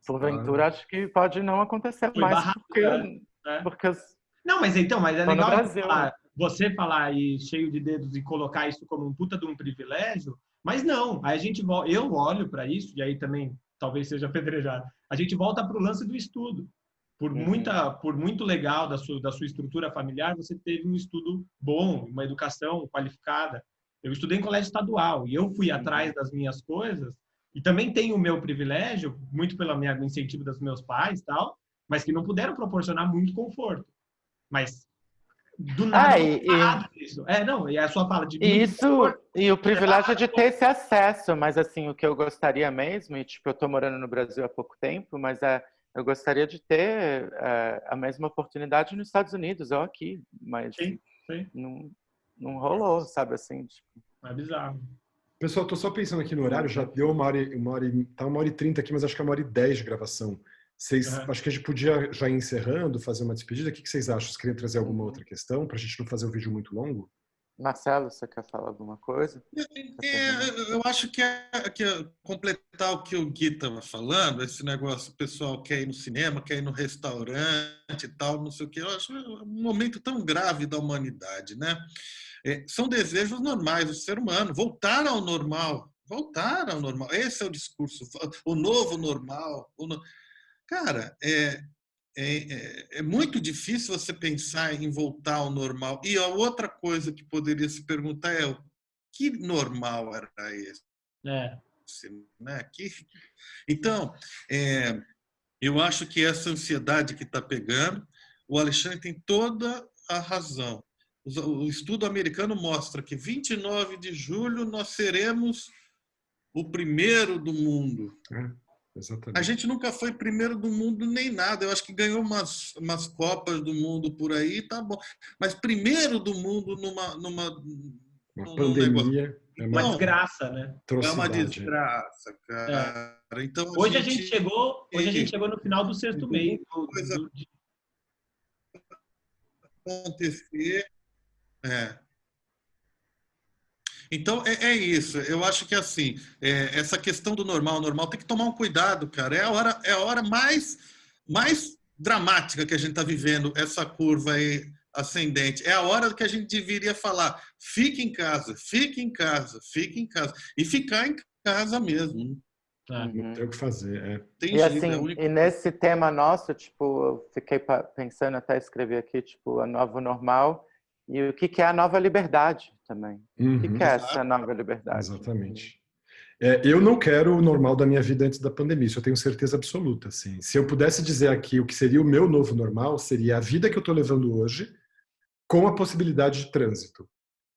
porventura, acho que pode não acontecer mais, porque não, mas é legal você falar aí cheio de dedos e colocar isso como um puta de um privilégio, mas não, aí eu olho para isso, e aí também talvez seja apedrejado, a gente volta para o lance do estudo. Por muito legal da sua estrutura familiar, você teve um estudo bom, uma educação qualificada. Eu estudei em colégio estadual e eu fui atrás das minhas coisas. E também tenho o meu privilégio, muito pelo incentivo dos meus pais e tal, mas que não puderam proporcionar muito conforto. Mas, do nada, isso. E a sua fala de... Isso, e o privilégio de ter esse acesso, mas assim, o que eu gostaria mesmo, e tipo, eu tô morando no Brasil há pouco tempo, mas eu gostaria de ter a mesma oportunidade nos Estados Unidos, ou aqui, mas sim. Não rolou, sabe assim? Tipo... É bizarro. Pessoal, tô só pensando aqui no horário, já deu uma hora e 30 aqui, mas acho que é 1h10 de gravação. Acho que a gente podia já ir encerrando, fazer uma despedida. O que vocês acham? Vocês queriam trazer alguma outra questão para a gente não fazer o vídeo muito longo? Marcelo, você quer falar alguma coisa? Eu acho que completar o que o Gui estava falando, esse negócio, o pessoal quer ir no cinema, quer ir no restaurante e tal, não sei o que. Eu acho um momento tão grave da humanidade, né? São desejos normais do ser humano. Voltar ao normal. Esse é o discurso. O novo normal. Cara, é muito difícil você pensar em voltar ao normal. E a outra coisa que poderia se perguntar é: que normal era esse? Né? Então, eu acho que essa ansiedade que está pegando, o Alexandre tem toda a razão. O estudo americano mostra que 29 de julho nós seremos o primeiro do mundo. Exatamente. A gente nunca foi primeiro do mundo nem nada. Eu acho que ganhou umas Copas do Mundo por aí, tá bom. Mas primeiro do mundo numa pandemia. Uma desgraça, né? É uma desgraça, cara. Então, hoje a gente chegou no final do sexto mês. Acontecer. Então, é isso. Eu acho que, assim, essa questão do normal tem que tomar um cuidado, cara. É a hora mais dramática que a gente está vivendo, essa curva aí ascendente. É a hora que a gente deveria falar: fique em casa, fique em casa, fique em casa. E ficar em casa mesmo. Não tem o que fazer. Tem E jeito, assim, é a única... e nesse tema nosso, tipo, eu fiquei pensando, até escrever aqui, tipo, a nova normal e o que é a nova liberdade também. O que é essa nova liberdade? Exatamente. Eu não quero o normal da minha vida antes da pandemia, isso eu tenho certeza absoluta. Assim. Se eu pudesse dizer aqui o que seria o meu novo normal, seria a vida que eu estou levando hoje com a possibilidade de trânsito.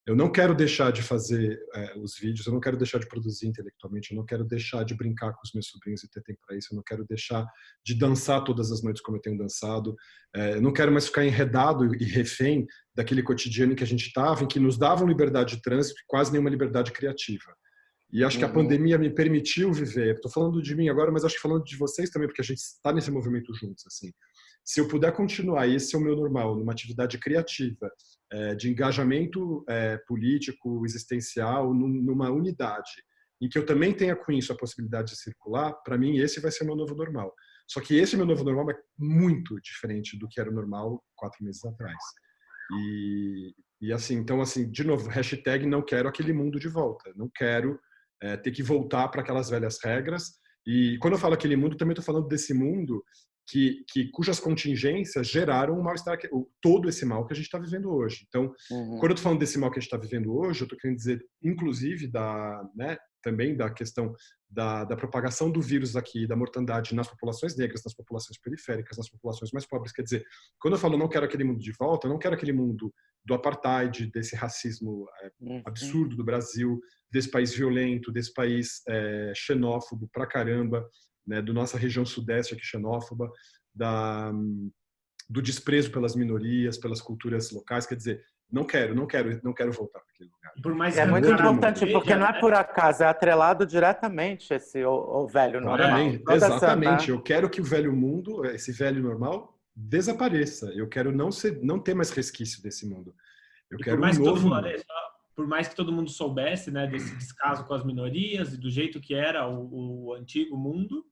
Eu não quero deixar de fazer os vídeos, eu não quero deixar de produzir intelectualmente, eu não quero deixar de brincar com os meus sobrinhos e ter tempo para isso, eu não quero deixar de dançar todas as noites como eu tenho dançado, eu não quero mais ficar enredado e refém daquele cotidiano em que a gente estava, em que nos davam liberdade de trânsito e quase nenhuma liberdade criativa. E acho que a pandemia me permitiu viver. Estou falando de mim agora, mas acho que falando de vocês também, porque a gente está nesse movimento juntos. Assim. Se eu puder continuar, esse é o meu normal, numa atividade criativa, de engajamento político, existencial, numa unidade, em que eu também tenha com isso a possibilidade de circular, para mim esse vai ser o meu novo normal. Só que esse meu novo normal é muito diferente do que era o normal 4 meses atrás. E assim, então, assim, de novo, hashtag não quero aquele mundo de volta. Não quero ter que voltar para aquelas velhas regras. E quando eu falo aquele mundo, também estou falando desse mundo cujas contingências geraram o mal-estar, todo esse mal que a gente está vivendo hoje. Então, quando eu estou falando desse mal que a gente está vivendo hoje, eu estou querendo dizer, inclusive, também da questão da propagação do vírus aqui, da mortandade nas populações negras, nas populações periféricas, nas populações mais pobres. Quer dizer, quando eu falo não quero aquele mundo de volta, eu não quero aquele mundo do apartheid, desse racismo absurdo do Brasil, desse país violento, desse país xenófobo pra caramba, né, do nossa região sudeste aqui xenófoba, do desprezo pelas minorias, pelas culturas locais. Quer dizer, não quero voltar para aquele lugar. Por mais é muito importante, porque não é por acaso, é atrelado diretamente o velho normal. Exatamente. Eu quero que o velho mundo, esse velho normal, desapareça. Eu quero não ter mais resquício desse mundo. Eu quero um novo mundo. Por mais que todo mundo soubesse, né, desse descaso com as minorias e do jeito que era o antigo mundo,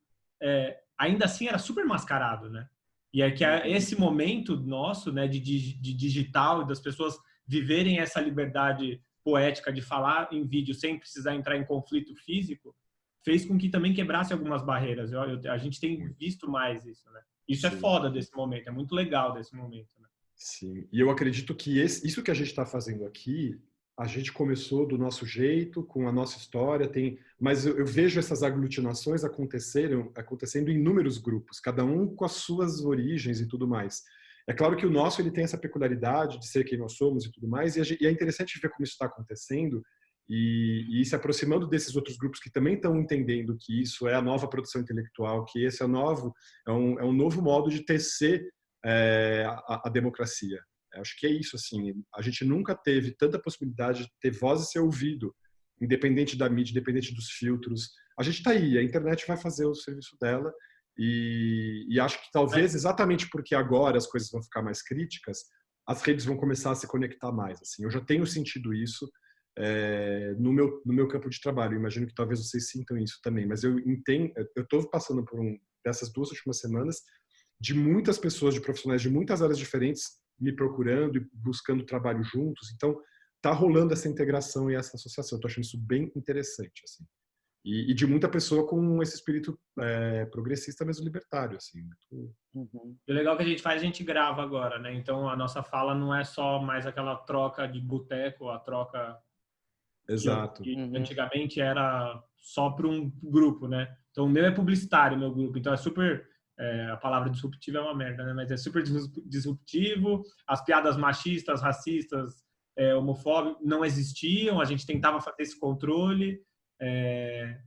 ainda assim era super mascarado, né? E é que esse momento nosso, né, de digital e das pessoas viverem essa liberdade poética de falar em vídeo sem precisar entrar em conflito físico, fez com que também quebrasse algumas barreiras. A gente tem visto mais isso, né? Isso Sim. É foda desse momento, é muito legal desse momento, né? Sim, e eu acredito que isso que a gente está fazendo aqui, a gente começou do nosso jeito, com a nossa história, mas eu vejo essas aglutinações acontecendo em inúmeros grupos, cada um com as suas origens e tudo mais. É claro que o nosso ele tem essa peculiaridade de ser quem nós somos e tudo mais, e é interessante ver como isso está acontecendo e se aproximando desses outros grupos que também estão entendendo que isso é a nova produção intelectual, que esse é um novo modo de tecer a democracia. Acho que é isso, assim, a gente nunca teve tanta possibilidade de ter voz e ser ouvido, independente da mídia, independente dos filtros. A gente está aí, a internet vai fazer o serviço dela e acho que talvez exatamente porque agora as coisas vão ficar mais críticas, as redes vão começar a se conectar mais. Assim, eu já tenho sentido isso no meu campo de trabalho. Eu imagino que talvez vocês sintam isso também, mas eu estou passando por dessas 2 últimas semanas de muitas pessoas, de profissionais de muitas áreas diferentes me procurando e buscando trabalho juntos. Então, tá rolando essa integração e essa associação. Eu tô achando isso bem interessante, assim. E de muita pessoa com esse espírito progressista, mesmo libertário, assim. E o legal que a gente faz, a gente grava agora, né? Então, a nossa fala não é só mais aquela troca de boteco, a troca... Exato. Que antigamente era só para um grupo, né? Então, o meu é publicitário, meu grupo. Então, é super... a palavra disruptivo é uma merda, né? Mas é super disruptivo. As piadas machistas, racistas, homofóbicas não existiam. A gente tentava fazer esse controle.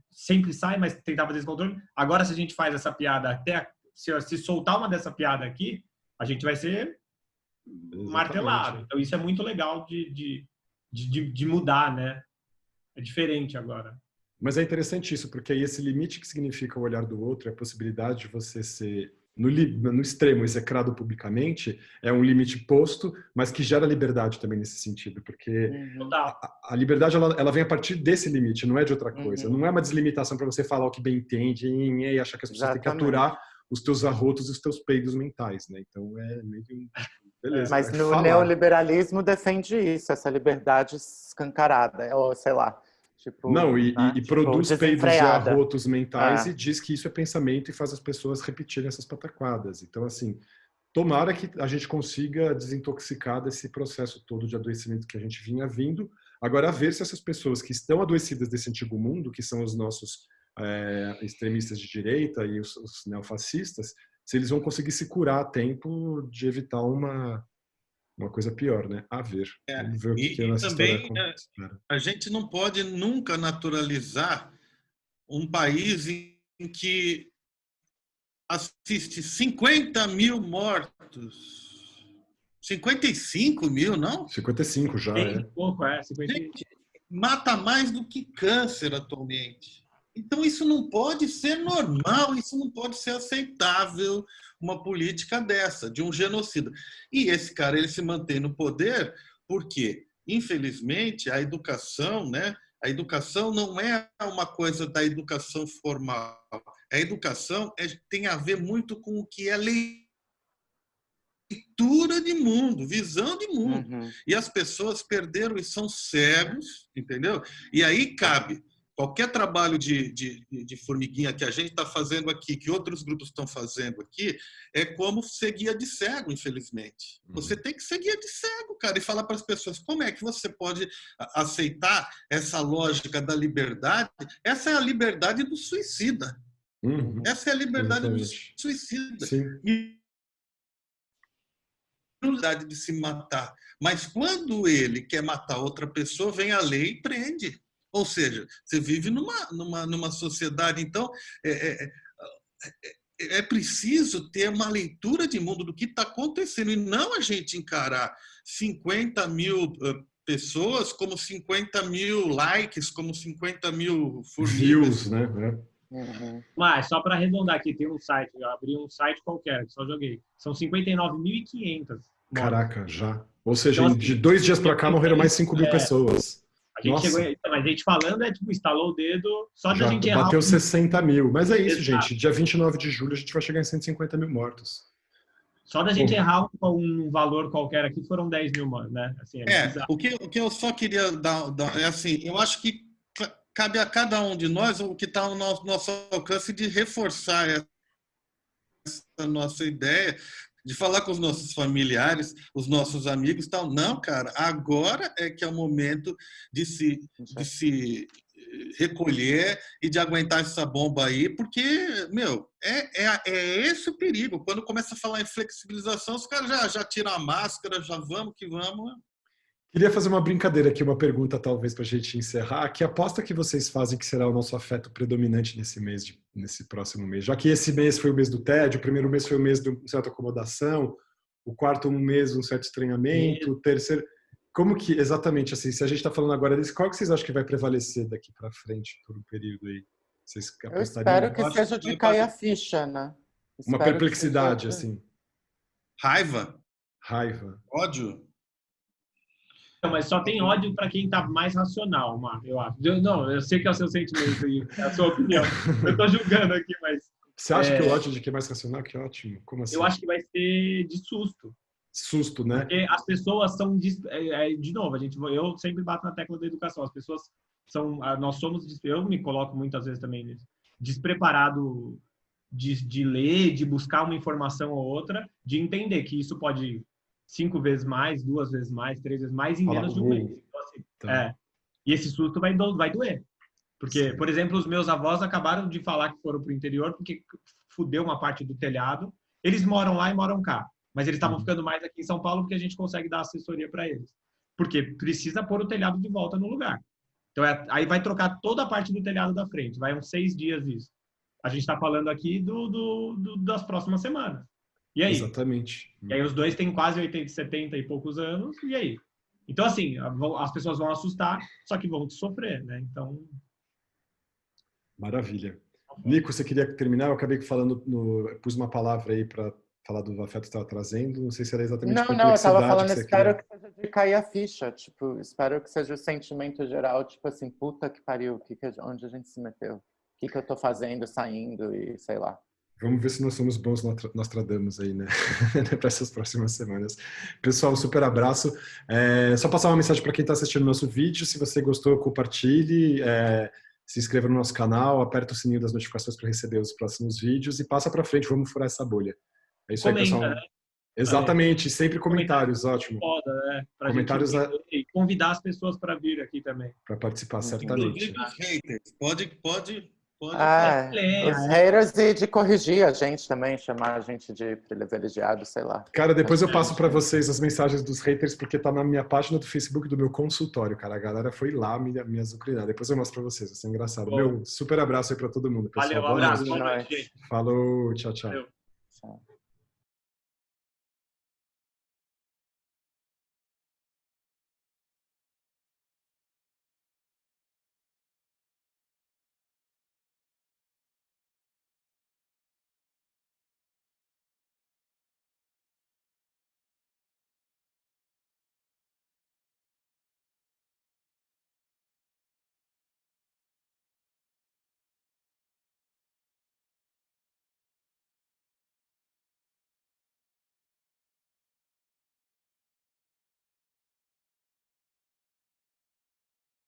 Sempre sai, mas tentava fazer esse controle. Agora, se a gente faz essa piada, se soltar uma dessa piada aqui, a gente vai ser martelado. Então, isso é muito legal de mudar, né? É diferente agora. Mas é interessante isso, porque aí esse limite que significa o olhar do outro, a possibilidade de você ser, no extremo, execrado publicamente, é um limite posto, mas que gera liberdade também nesse sentido, porque a liberdade ela vem a partir desse limite, não é de outra coisa. Não é uma deslimitação para você falar o que bem entende e achar que as pessoas têm que aturar os teus arrotos e os teus peidos mentais, né? Então é meio Beleza. Mas é no falar. neoliberalismo defende isso, essa liberdade escancarada, ou sei lá, tipo, Não, né? e Tipo, produz peidos e desenfreada. arrotos mentais É. e diz que isso é pensamento e faz as pessoas repetirem essas pataquadas. Então, assim, tomara que a gente consiga desintoxicar desse processo todo de adoecimento que a gente vinha vindo. Agora, a ver se essas pessoas que estão adoecidas desse antigo mundo, que são os nossos extremistas de direita e os neofascistas, se eles vão conseguir se curar a tempo de evitar uma coisa pior, né? A ver. Vamos ver o que E nessa história também acontece. a gente não pode nunca naturalizar um país em que assiste 50 mil mortos. 55 mil, não? 55 já, Tem é. pouco, 50. Gente, mata mais do que câncer atualmente. Então, isso não pode ser normal, isso não pode ser aceitável, uma política dessa, de um genocida. E esse cara, ele se mantém no poder porque, infelizmente, a educação, né? A educação não é uma coisa da educação formal. A educação tem a ver muito com o que é leitura de mundo, visão de mundo. Uhum. E as pessoas perderam e são cegos, entendeu? E aí cabe qualquer trabalho de formiguinha que a gente está fazendo aqui, que outros grupos estão fazendo aqui, é como ser guia de cego, infelizmente. Você tem que ser guia de cego, cara, e falar para as pessoas como é que você pode aceitar essa lógica da liberdade. Essa é a liberdade do suicida. Uhum. Essa é a liberdade Exatamente. do suicida. Sim. De se matar. Mas quando ele quer matar outra pessoa, vem a lei e prende. Ou seja, você vive numa sociedade. Então, é preciso ter uma leitura de mundo do que está acontecendo e não a gente encarar 50 mil pessoas como 50 mil likes, como 50 mil formigas. Views, né? Uhum. Mas, só para arredondar aqui, tem um site, eu abri um site qualquer, que só joguei. São 59.500 mortes. Caraca, já. Ou seja, Então, assim, de 2 dias para cá morreram mais 5 mil pessoas. A gente Nossa. chegou, mas a gente falando tipo, instalou o dedo, só da Já gente errar. bateu 60 mil. Mas é isso, Exato. gente. Dia 29 de julho a gente vai chegar em 150 mil mortos. Só da gente errar um valor qualquer aqui foram 10 mil, né? Assim, o que eu só queria dar é assim, eu acho que cabe a cada um de nós o que está ao nosso alcance de reforçar essa nossa ideia, de falar com os nossos familiares, os nossos amigos e tal. Não, cara, agora é que é o momento de se recolher e de aguentar essa bomba aí, porque, meu, é esse o perigo. Quando começa a falar em flexibilização, os caras já tiram a máscara, já vamos que vamos. Queria fazer uma brincadeira aqui, uma pergunta talvez para a gente encerrar. Que aposta que vocês fazem que será o nosso afeto predominante nesse próximo mês? Já que esse mês foi o mês do tédio, o primeiro mês foi o mês de uma certa acomodação, o quarto mês um certo estranhamento, o terceiro... Como que, exatamente, assim, se a gente está falando agora desse, qual que vocês acham que vai prevalecer daqui para frente por um período aí? Vocês Eu espero que Eu acho seja que de cair a ficha, né? uma Espero perplexidade, que seja... assim. Raiva, Raiva. ódio. Não, mas só tem ódio para quem está mais racional, Mar, eu acho. Não, eu sei que é o seu sentimento e é a sua opinião. Eu estou julgando aqui, mas... Você acha que o ódio de quem é mais racional? Que ótimo. Como assim? Eu acho que vai ser de susto. Susto, né? Porque as pessoas são... De novo, eu sempre bato na tecla da educação. As pessoas são... Nós somos... Eu me coloco muitas vezes também nisso. Despreparado de ler, de buscar uma informação ou outra, de entender que isso pode 5 vezes mais, 2 vezes mais, 3 vezes mais em menos de um mês. Então, assim, Tá. E esse susto vai doer. Porque, por exemplo, os meus avós acabaram de falar que foram para o interior porque fudeu uma parte do telhado. Eles moram lá e moram cá. Mas eles estavam ficando mais aqui em São Paulo porque a gente consegue dar assessoria para eles. Porque precisa pôr o telhado de volta no lugar. Então, aí vai trocar toda a parte do telhado da frente. Vai uns 6 dias isso. A gente está falando aqui das próximas semanas. E aí? Exatamente. E aí os dois têm quase 80, 70 e poucos anos. E aí? Então, assim, as pessoas vão assustar, só que vão sofrer, né? Então... Maravilha. Nico, você queria terminar? Eu acabei falando, pus uma palavra aí para falar do afeto que estava trazendo. Não sei se era exatamente Não, eu estava falando, espero que seja de cair a ficha. Tipo, espero que seja o sentimento geral, tipo assim, puta que pariu, onde a gente se meteu? O que eu tô fazendo, saindo e sei lá. Vamos ver se nós somos bons Nostradamus aí, né? Para essas próximas semanas. Pessoal, super abraço. Só passar uma mensagem para quem está assistindo o nosso vídeo. Se você gostou, compartilhe, se inscreva no nosso canal, aperta o sininho das notificações para receber os próximos vídeos e passa para frente, vamos furar essa bolha. É isso Comenta, aí, pessoal. né? Exatamente, sempre comentários, ótimo. Foda, né? Pra Comentários gente e convidar as pessoas para vir aqui também. para participar, certamente. Inclusive os haters. Pode Os haters e de corrigir a gente também, chamar a gente de privilegiado, sei lá. Cara, depois eu passo para vocês as mensagens dos haters, porque tá na minha página do Facebook do meu consultório, cara. A galera foi lá me azucrinar. Depois eu mostro para vocês, vai ser engraçado. Meu, super abraço aí para todo mundo, pessoal. Valeu, Boa abraço. noite. Boa noite, gente. Falou, tchau, tchau. Valeu. Tchau.